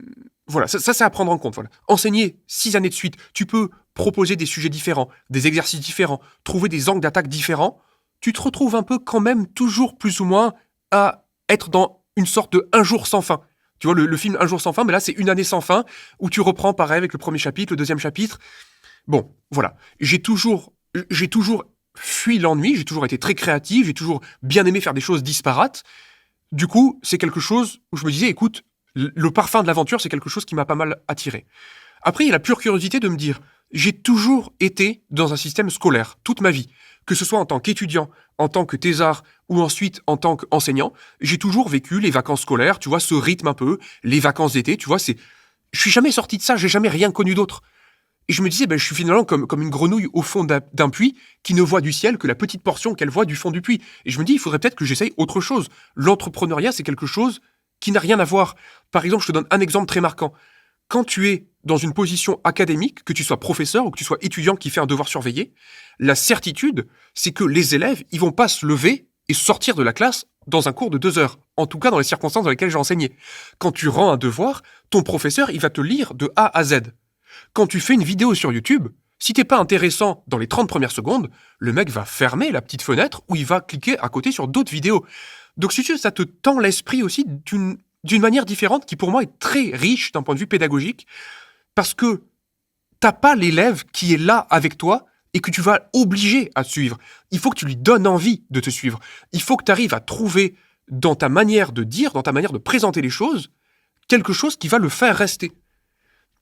voilà, ça c'est à prendre en compte. Voilà. Enseigner 6 années de suite, tu peux proposer des sujets différents, des exercices différents, trouver des angles d'attaque différents. Tu te retrouves un peu quand même toujours plus ou moins à être dans une sorte de un jour sans fin. Tu vois, le film Un jour sans fin, mais là c'est une année sans fin, où tu reprends pareil avec le premier chapitre, le deuxième chapitre. Bon, voilà. J'ai toujours fui l'ennui, j'ai toujours été très créatif, j'ai toujours bien aimé faire des choses disparates. Du coup, c'est quelque chose où je me disais, écoute, le parfum de l'aventure, c'est quelque chose qui m'a pas mal attiré. Après, il y a la pure curiosité de me dire, j'ai toujours été dans un système scolaire, toute ma vie. Que ce soit en tant qu'étudiant, en tant que thésard, ou ensuite en tant qu'enseignant, j'ai toujours vécu les vacances scolaires, tu vois, ce rythme un peu, les vacances d'été, tu vois, je suis jamais sorti de ça, j'ai jamais rien connu d'autre. Et je me disais, je suis finalement comme une grenouille au fond d'un puits qui ne voit du ciel que la petite portion qu'elle voit du fond du puits. Et je me dis, il faudrait peut-être que j'essaye autre chose. L'entrepreneuriat, c'est quelque chose qui n'a rien à voir. Par exemple, je te donne un exemple très marquant. Quand tu es dans une position académique, que tu sois professeur ou que tu sois étudiant qui fait un devoir surveillé, la certitude, c'est que les élèves, ils vont pas se lever et sortir de la classe dans un cours de 2 heures. En tout cas, dans les circonstances dans lesquelles j'ai enseigné. Quand tu rends un devoir, ton professeur, il va te lire de A à Z. Quand tu fais une vidéo sur YouTube, si t'es pas intéressant dans les 30 premières secondes, le mec va fermer la petite fenêtre ou il va cliquer à côté sur d'autres vidéos. Donc si tu veux, ça te tend l'esprit aussi d'une manière différente qui pour moi est très riche d'un point de vue pédagogique parce que t'as pas l'élève qui est là avec toi et que tu vas obliger à te suivre. Il faut que tu lui donnes envie de te suivre. Il faut que tu arrives à trouver dans ta manière de dire, dans ta manière de présenter les choses, quelque chose qui va le faire rester.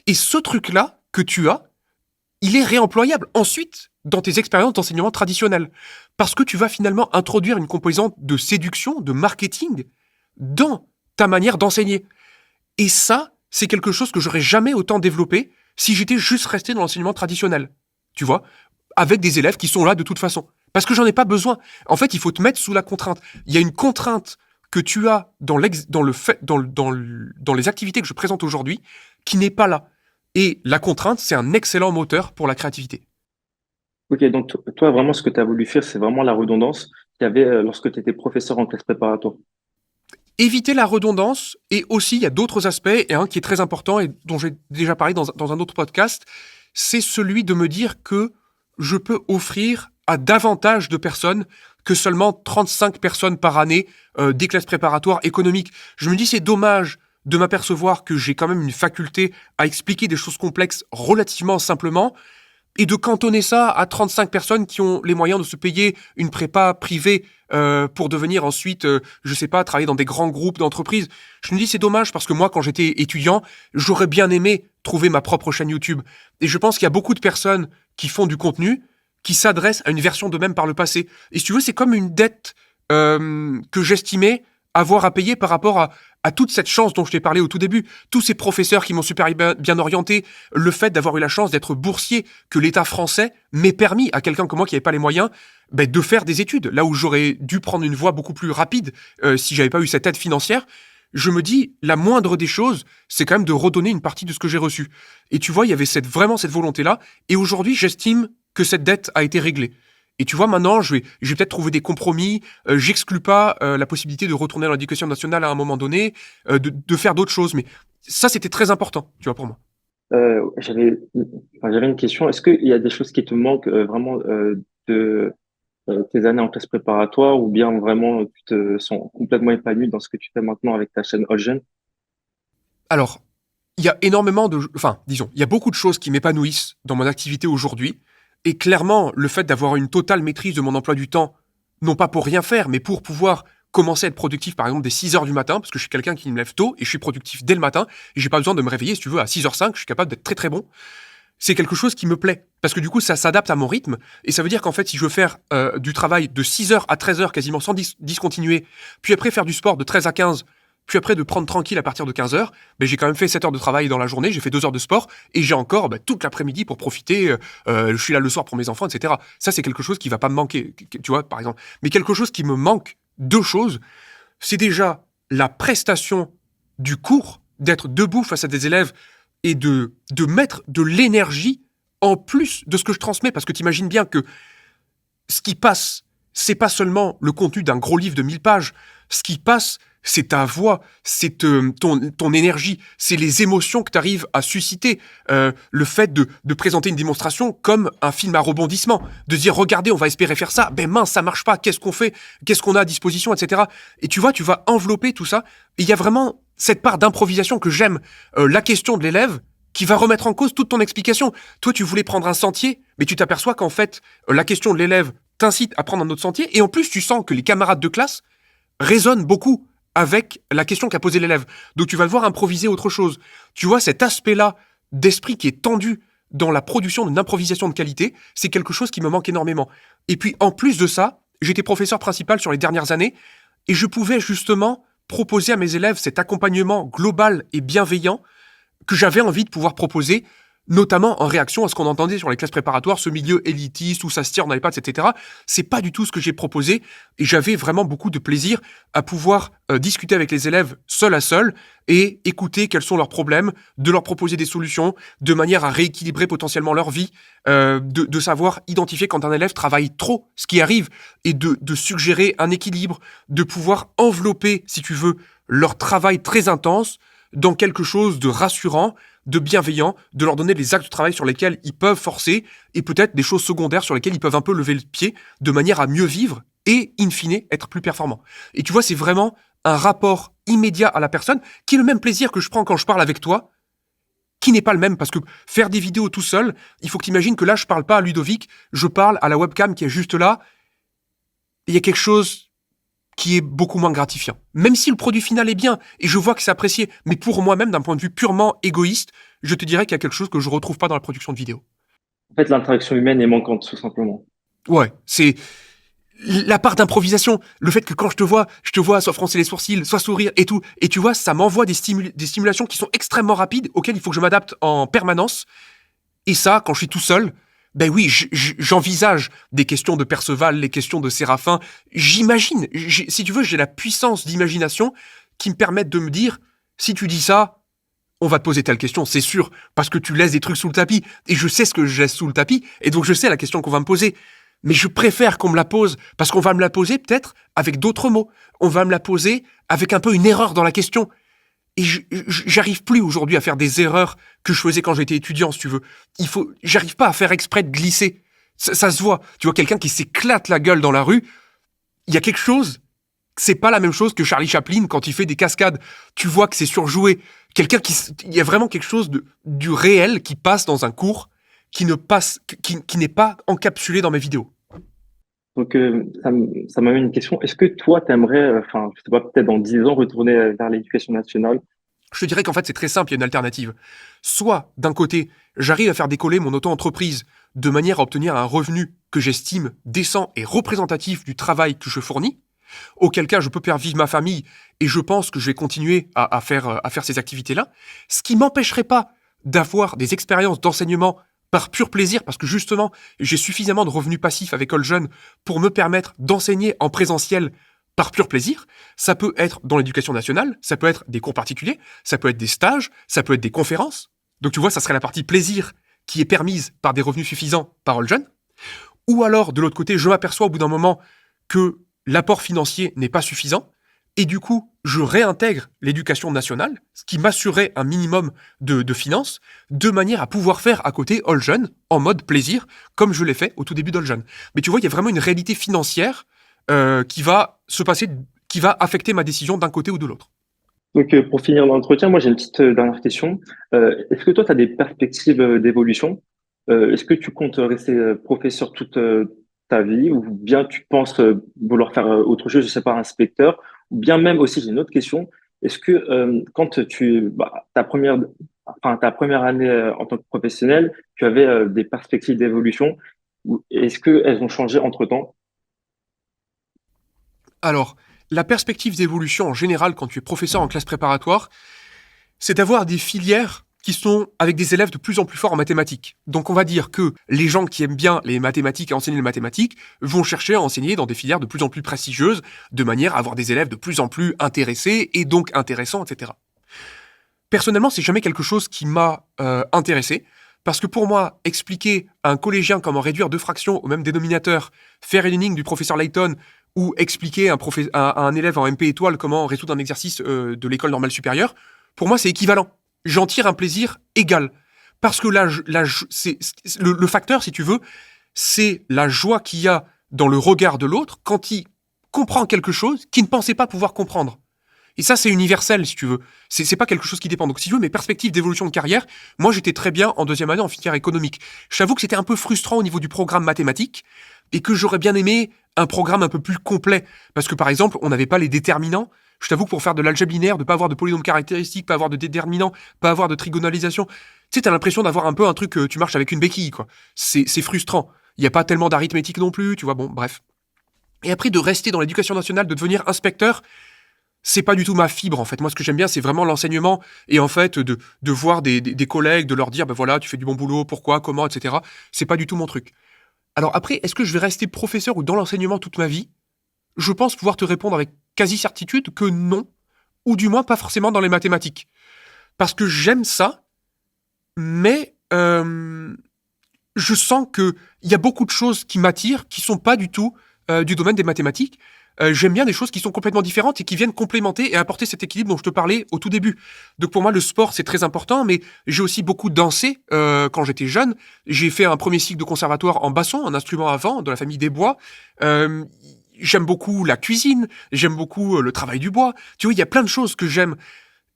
Et ce truc-là que tu as, il est réemployable ensuite dans tes expériences d'enseignement traditionnel. Parce que tu vas finalement introduire une composante de séduction, de marketing, dans ta manière d'enseigner. Et ça, c'est quelque chose que j'aurais jamais autant développé si j'étais juste resté dans l'enseignement traditionnel. Tu vois, avec des élèves qui sont là de toute façon. Parce que j'en ai pas besoin. En fait, il faut te mettre sous la contrainte. Il y a une contrainte que tu as dans les activités que je présente aujourd'hui qui n'est pas là. Et la contrainte, c'est un excellent moteur pour la créativité. Ok, donc toi, vraiment, ce que tu as voulu faire, c'est vraiment la redondance qu'il y avait lorsque tu étais professeur en classe préparatoire. Éviter la redondance, et aussi, il y a d'autres aspects, et un qui est très important, et dont j'ai déjà parlé dans un autre podcast, c'est celui de me dire que je peux offrir à davantage de personnes que seulement 35 personnes par année des classes préparatoires économiques. Je me dis, c'est dommage de m'apercevoir que j'ai quand même une faculté à expliquer des choses complexes relativement simplement, et de cantonner ça à 35 personnes qui ont les moyens de se payer une prépa privée pour devenir ensuite, je sais pas, travailler dans des grands groupes d'entreprises. Je me dis c'est dommage parce que moi, quand j'étais étudiant, j'aurais bien aimé trouver ma propre chaîne YouTube. Et je pense qu'il y a beaucoup de personnes qui font du contenu, qui s'adressent à une version d'eux-mêmes par le passé. Et si tu veux, c'est comme une dette que j'estimais avoir à payer par rapport à toute cette chance dont je t'ai parlé au tout début, tous ces professeurs qui m'ont super bien orienté, le fait d'avoir eu la chance d'être boursier, que l'État français m'ait permis à quelqu'un comme moi qui n'avait pas les moyens, de faire des études, là où j'aurais dû prendre une voie beaucoup plus rapide si j'avais pas eu cette aide financière. Je me dis, la moindre des choses, c'est quand même de redonner une partie de ce que j'ai reçu. Et tu vois, il y avait vraiment cette volonté-là, et aujourd'hui, j'estime que cette dette a été réglée. Et tu vois, maintenant, je vais peut-être trouver des compromis. J'exclus pas la possibilité de retourner dans l'éducation nationale à un moment donné, de faire d'autres choses. Mais ça, c'était très important, tu vois, pour moi. J'avais une question. Est-ce qu'il y a des choses qui te manquent vraiment de tes années en classe préparatoire ou bien vraiment tu te sens complètement épanoui dans ce que tu fais maintenant avec ta chaîne Allgen? Alors, il y a énormément de... Enfin, disons, il y a beaucoup de choses qui m'épanouissent dans mon activité aujourd'hui. Et clairement, le fait d'avoir une totale maîtrise de mon emploi du temps, non pas pour rien faire, mais pour pouvoir commencer à être productif, par exemple, dès 6 heures du matin, parce que je suis quelqu'un qui me lève tôt et je suis productif dès le matin, et j'ai pas besoin de me réveiller, si tu veux, à 6h05, je suis capable d'être très très bon. C'est quelque chose qui me plaît. Parce que du coup, ça s'adapte à mon rythme. Et ça veut dire qu'en fait, si je veux faire du travail de 6 heures à 13 heures quasiment sans discontinuer, puis après faire du sport de 13 à 15, puis après de prendre tranquille à partir de 15 heures, j'ai quand même fait 7 heures de travail dans la journée, j'ai fait 2 heures de sport, et j'ai encore toute l'après-midi pour profiter, je suis là le soir pour mes enfants, etc. Ça, c'est quelque chose qui va pas me manquer, tu vois, par exemple. Mais quelque chose qui me manque, deux choses, c'est déjà la prestation du cours, d'être debout face à des élèves et de mettre de l'énergie en plus de ce que je transmets. Parce que tu imagines bien que ce qui passe, c'est pas seulement le contenu d'un gros livre de 1000 pages. Ce qui passe, c'est ta voix, c'est ton énergie, c'est les émotions que tu arrives à susciter. Le fait de présenter une démonstration comme un film à rebondissement, de dire regardez, on va espérer faire ça, mince, ça marche pas, qu'est-ce qu'on fait, qu'est-ce qu'on a à disposition, etc. Et tu vois, tu vas envelopper tout ça. Et il y a vraiment cette part d'improvisation que j'aime. La question de l'élève qui va remettre en cause toute ton explication. Toi, tu voulais prendre un sentier, mais tu t'aperçois qu'en fait, la question de l'élève t'incite à prendre un autre sentier, et en plus, tu sens que les camarades de classe résonnent beaucoup avec la question qu'a posée l'élève. Donc tu vas devoir improviser autre chose. Tu vois, cet aspect-là d'esprit qui est tendu dans la production d'une improvisation de qualité, c'est quelque chose qui me manque énormément. Et puis, en plus de ça, j'étais professeur principal sur les dernières années, et je pouvais justement proposer à mes élèves cet accompagnement global et bienveillant que j'avais envie de pouvoir proposer, notamment en réaction à ce qu'on entendait sur les classes préparatoires, ce milieu élitiste où ça se tire, on n'avait pas, etc. C'est pas du tout ce que j'ai proposé, et j'avais vraiment beaucoup de plaisir à pouvoir discuter avec les élèves seul à seul et écouter quels sont leurs problèmes, de leur proposer des solutions, de manière à rééquilibrer potentiellement leur vie, de savoir identifier quand un élève travaille trop, ce qui arrive, et de suggérer un équilibre, de pouvoir envelopper, si tu veux, leur travail très intense dans quelque chose de rassurant, de bienveillant, de leur donner des actes de travail sur lesquels ils peuvent forcer, et peut-être des choses secondaires sur lesquelles ils peuvent un peu lever le pied, de manière à mieux vivre et, in fine, être plus performant. Et tu vois, c'est vraiment un rapport immédiat à la personne, qui est le même plaisir que je prends quand je parle avec toi, qui n'est pas le même, parce que faire des vidéos tout seul, il faut que tu imagines que là, je parle pas à Ludovic, je parle à la webcam qui est juste là, et il y a quelque chose qui est beaucoup moins gratifiant. Même si le produit final est bien, et je vois que c'est apprécié, mais pour moi-même, d'un point de vue purement égoïste, je te dirais qu'il y a quelque chose que je retrouve pas dans la production de vidéos. En fait, l'interaction humaine est manquante, tout simplement. Ouais, c'est la part d'improvisation, le fait que quand je te vois soit froncer les sourcils, soit sourire et tout, et tu vois, ça m'envoie des stimulations qui sont extrêmement rapides, auxquelles il faut que je m'adapte en permanence. Et ça, quand je suis tout seul, ben oui, j'envisage des questions de Perceval, les questions de Séraphin. J'imagine, si tu veux, j'ai la puissance d'imagination qui me permettent de me dire, si tu dis ça, on va te poser telle question, c'est sûr, parce que tu laisses des trucs sous le tapis, et je sais ce que je laisse sous le tapis, et donc je sais la question qu'on va me poser. Mais je préfère qu'on me la pose, parce qu'on va me la poser peut-être avec d'autres mots. On va me la poser avec un peu une erreur dans la question. Et j'arrive plus aujourd'hui à faire des erreurs que je faisais quand j'étais étudiant, si tu veux. J'arrive pas à faire exprès de glisser. Ça se voit. Tu vois quelqu'un qui s'éclate la gueule dans la rue, il y a quelque chose, c'est pas la même chose que Charlie Chaplin quand il fait des cascades. Tu vois que c'est surjoué. Il y a vraiment quelque chose du réel qui passe dans un cours, qui n'est pas encapsulé dans mes vidéos. Donc, ça m'amène une question. Est-ce que toi, t'aimerais, enfin, je sais pas, peut-être dans 10 ans, retourner vers l'éducation nationale? Je te dirais qu'en fait, c'est très simple, il y a une alternative. Soit, d'un côté, j'arrive à faire décoller mon auto-entreprise de manière à obtenir un revenu que j'estime décent et représentatif du travail que je fournis, auquel cas je peux faire vivre ma famille et je pense que je vais continuer à faire ces activités-là, ce qui m'empêcherait pas d'avoir des expériences d'enseignement par pur plaisir, parce que justement, j'ai suffisamment de revenus passifs avec All Jeune pour me permettre d'enseigner en présentiel par pur plaisir. Ça peut être dans l'éducation nationale, ça peut être des cours particuliers, ça peut être des stages, ça peut être des conférences. Donc tu vois, ça serait la partie plaisir qui est permise par des revenus suffisants par All Jeune. Ou alors, de l'autre côté, je m'aperçois au bout d'un moment que l'apport financier n'est pas suffisant, et du coup, je réintègre l'éducation nationale, ce qui m'assurerait un minimum de finances, de manière à pouvoir faire à côté All Jeune, en mode plaisir, comme je l'ai fait au tout début d'All Jeune. Mais tu vois, il y a vraiment une réalité financière qui va se passer, qui va affecter ma décision d'un côté ou de l'autre. Donc, pour finir l'entretien, moi, j'ai une petite dernière question. Est-ce que toi, tu as des perspectives d'évolution? Est-ce que tu comptes rester professeur toute ta vie ou bien tu penses vouloir faire autre chose, je sais pas, inspecteur? Ou bien même aussi, j'ai une autre question. Est-ce que quand ta première année en tant que professionnel, tu avais des perspectives d'évolution ou est-ce qu'elles ont changé entre-temps? Alors, la perspective d'évolution en général quand tu es professeur en classe préparatoire, c'est d'avoir des filières qui sont avec des élèves de plus en plus forts en mathématiques. Donc on va dire que les gens qui aiment bien les mathématiques et enseigner les mathématiques vont chercher à enseigner dans des filières de plus en plus prestigieuses, de manière à avoir des élèves de plus en plus intéressés et donc intéressants, etc. Personnellement, c'est jamais quelque chose qui m'a intéressé, parce que pour moi, expliquer à un collégien comment réduire deux fractions au même dénominateur, faire une énigme du professeur Layton, ou expliquer à un élève en MP étoile comment résoudre un exercice de l'école normale supérieure, pour moi, c'est équivalent. J'en tire un plaisir égal. Parce que le facteur, si tu veux, c'est la joie qu'il y a dans le regard de l'autre quand il comprend quelque chose qu'il ne pensait pas pouvoir comprendre. Et ça, c'est universel, si tu veux. C'est pas quelque chose qui dépend. Donc, si tu veux, mes perspectives d'évolution de carrière, moi, j'étais très bien en deuxième année en filière économique. Je t'avoue que c'était un peu frustrant au niveau du programme mathématique et que j'aurais bien aimé un programme un peu plus complet. Parce que, par exemple, on n'avait pas les déterminants. Je t'avoue que pour faire de l'algèbre linéaire, de pas avoir de polynôme caractéristique, pas avoir de déterminants, pas avoir de trigonalisation, tu sais, t'as l'impression d'avoir un peu un truc, tu marches avec une béquille, quoi. C'est frustrant. Il n'y a pas tellement d'arithmétique non plus, tu vois, bon, bref. Et après, de rester dans l'éducation nationale, de devenir inspecteur, c'est pas du tout ma fibre, en fait. Moi, ce que j'aime bien, c'est vraiment l'enseignement et en fait, de voir des collègues, de leur dire, ben voilà, tu fais du bon boulot, pourquoi, comment, etc. C'est pas du tout mon truc. Alors après, est-ce que je vais rester professeur ou dans l'enseignement toute ma vie? Je pense pouvoir te répondre avec quasi-certitude que non, ou du moins pas forcément dans les mathématiques. Parce que j'aime ça, mais je sens qu'il y a beaucoup de choses qui m'attirent, qui sont pas du tout du domaine des mathématiques. J'aime bien des choses qui sont complètement différentes et qui viennent complémenter et apporter cet équilibre dont je te parlais au tout début. Donc pour moi, le sport, c'est très important, mais j'ai aussi beaucoup dansé quand j'étais jeune. J'ai fait un premier cycle de conservatoire en basson, un instrument à vent de la famille des bois. J'aime beaucoup la cuisine, j'aime beaucoup le travail du bois. Tu vois, il y a plein de choses que j'aime.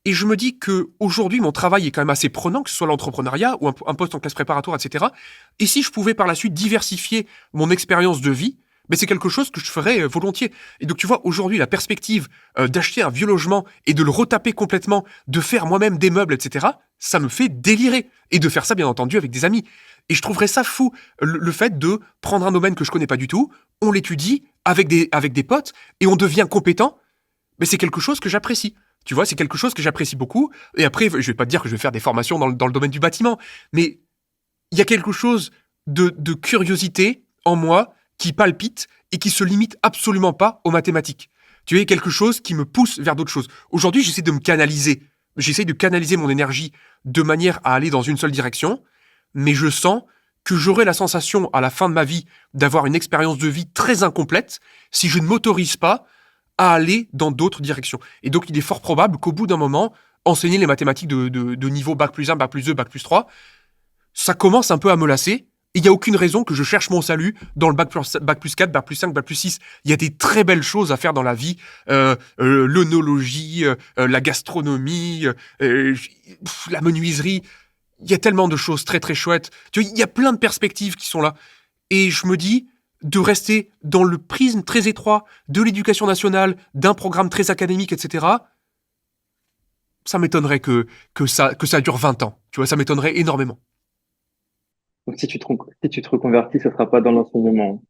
Et je me dis que aujourd'hui, mon travail est quand même assez prenant, que ce soit l'entrepreneuriat ou un poste en classe préparatoire, etc. Et si je pouvais par la suite diversifier mon expérience de vie, Mais c'est quelque chose que je ferais volontiers. Et donc tu vois, aujourd'hui, la perspective d'acheter un vieux logement et de le retaper complètement, de faire moi-même des meubles, etc., ça me fait délirer. Et de faire ça, bien entendu, avec des amis. Et je trouverais ça fou, le fait de prendre un domaine que je connais pas du tout, on l'étudie avec des potes, et on devient compétent. Mais c'est quelque chose que j'apprécie. Tu vois, c'est quelque chose que j'apprécie beaucoup. Et après, je vais pas te dire que je vais faire des formations dans le domaine du bâtiment, mais il y a quelque chose de curiosité en moi qui palpite et qui se limite absolument pas aux mathématiques. Tu vois, il y a quelque chose qui me pousse vers d'autres choses. Aujourd'hui, j'essaie de me canaliser. J'essaie de canaliser mon énergie de manière à aller dans une seule direction, mais je sens que j'aurai la sensation à la fin de ma vie d'avoir une expérience de vie très incomplète si je ne m'autorise pas à aller dans d'autres directions. Et donc, il est fort probable qu'au bout d'un moment, enseigner les mathématiques de niveau bac plus 1, bac plus 2, bac plus 3, ça commence un peu à me lasser. Il n'y a aucune raison que je cherche mon salut dans le bac plus 4, bac plus 5, bac plus 6. Il y a des très belles choses à faire dans la vie. L'œnologie, la gastronomie, la menuiserie. Il y a tellement de choses très très chouettes. Tu vois, il y a plein de perspectives qui sont là. Et je me dis de rester dans le prisme très étroit de l'éducation nationale, d'un programme très académique, etc., ça m'étonnerait que ça dure 20 ans. Tu vois, ça m'étonnerait énormément. Donc, si tu te reconvertis, ce sera pas dans l'enseignement.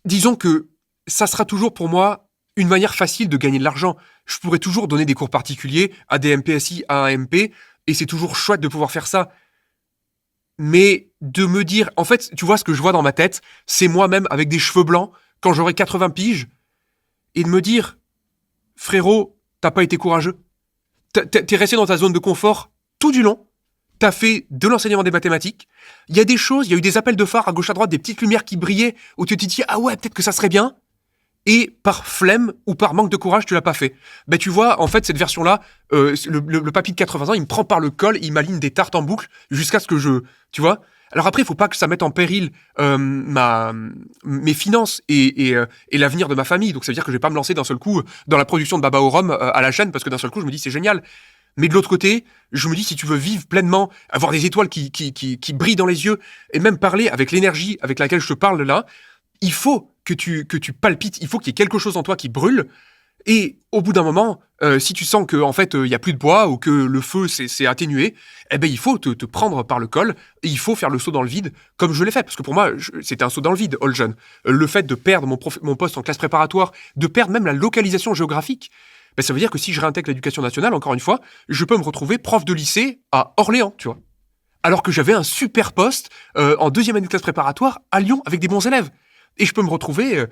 Disons que ça sera toujours pour moi une manière facile de gagner de l'argent. Je pourrais toujours donner des cours particuliers à des MPSI, à un MP, et c'est toujours chouette de pouvoir faire ça. Mais de me dire, en fait, tu vois ce que je vois dans ma tête, c'est moi-même avec des cheveux blancs, quand j'aurai 80 piges, et de me dire, frérot, t'as pas été courageux. T'es resté dans ta zone de confort tout du long. T'as fait de l'enseignement des mathématiques. Il y a des choses, il y a eu des appels de phare à gauche à droite, des petites lumières qui brillaient, où tu te dis, ah ouais, peut-être que ça serait bien. Et par flemme ou par manque de courage, tu l'as pas fait. Ben tu vois, en fait, cette version-là, le papy de 80 ans, il me prend par le col, il m'aligne des tartes en boucle jusqu'à ce que je... Tu vois. Alors après, il faut pas que ça mette en péril mes finances et l'avenir de ma famille. Donc ça veut dire que je vais pas me lancer d'un seul coup dans la production de Baba au rhum à la chaîne, parce que d'un seul coup, je me dis, c'est génial. Mais de l'autre côté, je me dis, si tu veux vivre pleinement, avoir des étoiles qui brillent dans les yeux, et même parler avec l'énergie avec laquelle je te parle là, il faut que tu palpites, il faut qu'il y ait quelque chose en toi qui brûle. Et au bout d'un moment, si tu sens que en fait il y a plus de bois ou que le feu s'est atténué, eh ben il faut te prendre par le col et il faut faire le saut dans le vide comme je l'ai fait, parce que pour moi c'était un saut dans le vide, all jeune. Le fait de perdre mon poste en classe préparatoire, de perdre même la localisation géographique, ben ça veut dire que si je réintègre l'éducation nationale, encore une fois, je peux me retrouver prof de lycée à Orléans, tu vois. Alors que j'avais un super poste en deuxième année de classe préparatoire à Lyon avec des bons élèves. Et je peux me retrouver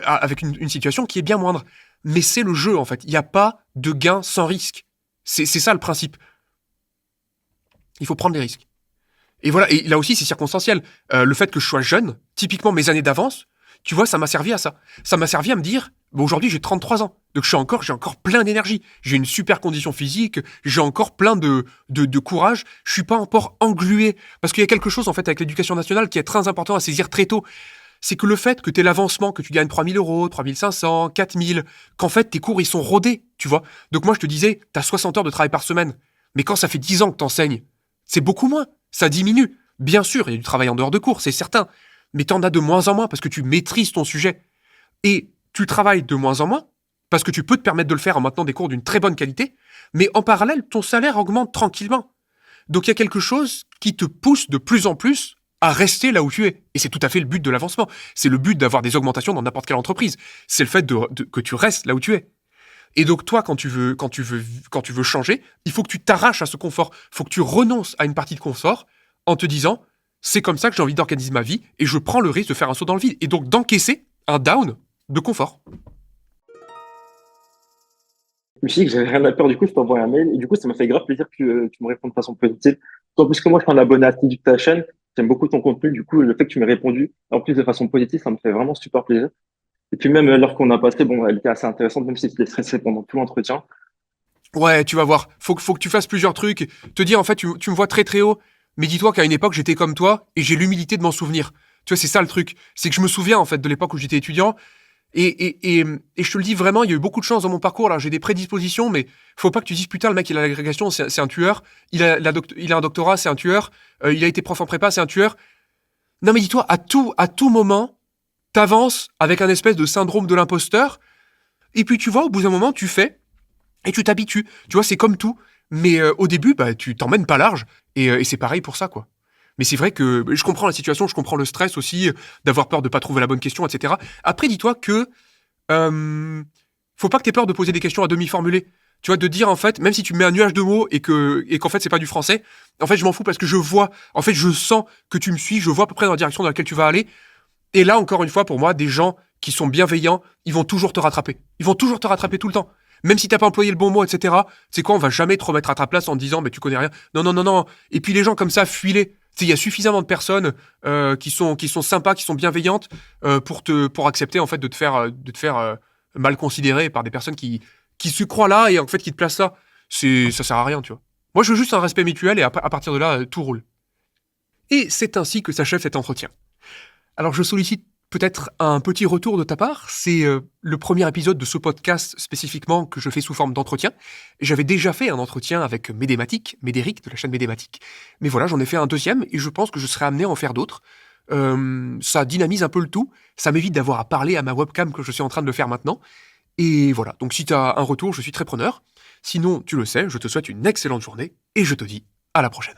avec une situation qui est bien moindre. Mais c'est le jeu, en fait. Il n'y a pas de gain sans risque. C'est ça le principe. Il faut prendre des risques. Et voilà, et là aussi, c'est circonstanciel. Le fait que je sois jeune, typiquement mes années d'avance, tu vois, ça m'a servi à ça. Ça m'a servi à me dire, bon, aujourd'hui, j'ai 33 ans. Donc j'ai encore plein d'énergie. J'ai une super condition physique, j'ai encore plein de courage. Je suis pas encore englué. Parce qu'il y a quelque chose, en fait, avec l'éducation nationale qui est très important à saisir très tôt. C'est que le fait que tu aies l'avancement, que tu gagnes 3 000 euros, 3 500, 4 000, qu'en fait, tes cours, ils sont rodés, tu vois. Donc moi, je te disais, tu as 60 heures de travail par semaine. Mais quand ça fait 10 ans que tu enseignes, c'est beaucoup moins. Ça diminue. Bien sûr, il y a du travail en dehors de cours, c'est certain. Mais tu en as de moins en moins parce que tu maîtrises ton sujet. Et tu travailles de moins en moins parce que tu peux te permettre de le faire en maintenant des cours d'une très bonne qualité. Mais en parallèle, ton salaire augmente tranquillement. Donc il y a quelque chose qui te pousse de plus en plus à rester là où tu es. Et c'est tout à fait le but de l'avancement. C'est le but d'avoir des augmentations dans n'importe quelle entreprise. C'est le fait que tu restes là où tu es. Et donc toi, quand tu veux changer, il faut que tu t'arraches à ce confort. Il faut que tu renonces à une partie de confort en te disant, c'est comme ça que j'ai envie d'organiser ma vie et je prends le risque de faire un saut dans le vide. Et donc d'encaisser un down de confort. Je me suis dit que j'avais rien à peur, du coup, je t'envoie un mail. Et du coup, ça m'a fait grave plaisir que tu me répondes de façon positive. En plus que moi, je suis un abonné actif de ta chaîne. J'aime beaucoup ton contenu. Du coup, le fait que tu m'aies répondu, en plus de façon positive, ça me fait vraiment super plaisir. Et puis même l'heure qu'on a passée, bon, elle était assez intéressante, même si j'étais stressé pendant tout l'entretien. Ouais, tu vas voir. Faut que tu fasses plusieurs trucs. Te dire, en fait, tu me vois très très haut. Mais dis-toi qu'à une époque, j'étais comme toi et j'ai l'humilité de m'en souvenir. Tu vois, c'est ça le truc. C'est que je me souviens, en fait, de l'époque où j'étais étudiant. Et je te le dis vraiment, il y a eu beaucoup de chance dans mon parcours. Là, j'ai des prédispositions, mais faut pas que tu dises putain, le mec, il a l'agrégation, c'est un tueur. Il a un doctorat, c'est un tueur. Il a été prof en prépa, c'est un tueur. Non, mais dis-toi, à tout moment, t'avances avec un espèce de syndrome de l'imposteur, et puis tu vois, au bout d'un moment, tu fais, et tu t'habitues. Tu vois, c'est comme tout. Mais au début, bah, tu t'emmènes pas large, et c'est pareil pour ça, quoi. Mais c'est vrai que je comprends la situation, je comprends le stress aussi, d'avoir peur de pas trouver la bonne question, etc. Après, dis-toi que faut pas que t'aies peur de poser des questions à demi formulées. Tu vois, de dire en fait, même si tu mets un nuage de mots et qu'en fait c'est pas du français, en fait je m'en fous parce que je vois, en fait je sens que tu me suis, je vois à peu près dans la direction dans laquelle tu vas aller. Et là encore une fois, pour moi, des gens qui sont bienveillants, ils vont toujours te rattraper. Ils vont toujours te rattraper tout le temps. Même si t'as pas employé le bon mot, etc. C'est quoi, on va jamais te remettre à ta place en te disant, mais tu connais rien. Non, non, non, non. Et puis les gens comme ça, fuis-les. Tu sais, il y a suffisamment de personnes qui sont sympas, qui sont bienveillantes pour accepter en fait de te faire mal considérer par des personnes qui se croient là et en fait qui te placent là. Ça sert à rien, tu vois. Moi, je veux juste un respect mutuel et à partir de là, tout roule. Et c'est ainsi que s'achève cet entretien. Alors, je sollicite peut-être un petit retour de ta part. C'est le premier épisode de ce podcast spécifiquement que je fais sous forme d'entretien. J'avais déjà fait un entretien avec Médématique, Médéric de la chaîne Médématique. Mais voilà, j'en ai fait un deuxième et je pense que je serai amené à en faire d'autres. Ça dynamise un peu le tout. Ça m'évite d'avoir à parler à ma webcam que je suis en train de le faire maintenant. Et voilà, donc si tu as un retour, je suis très preneur. Sinon, tu le sais, je te souhaite une excellente journée et je te dis à la prochaine.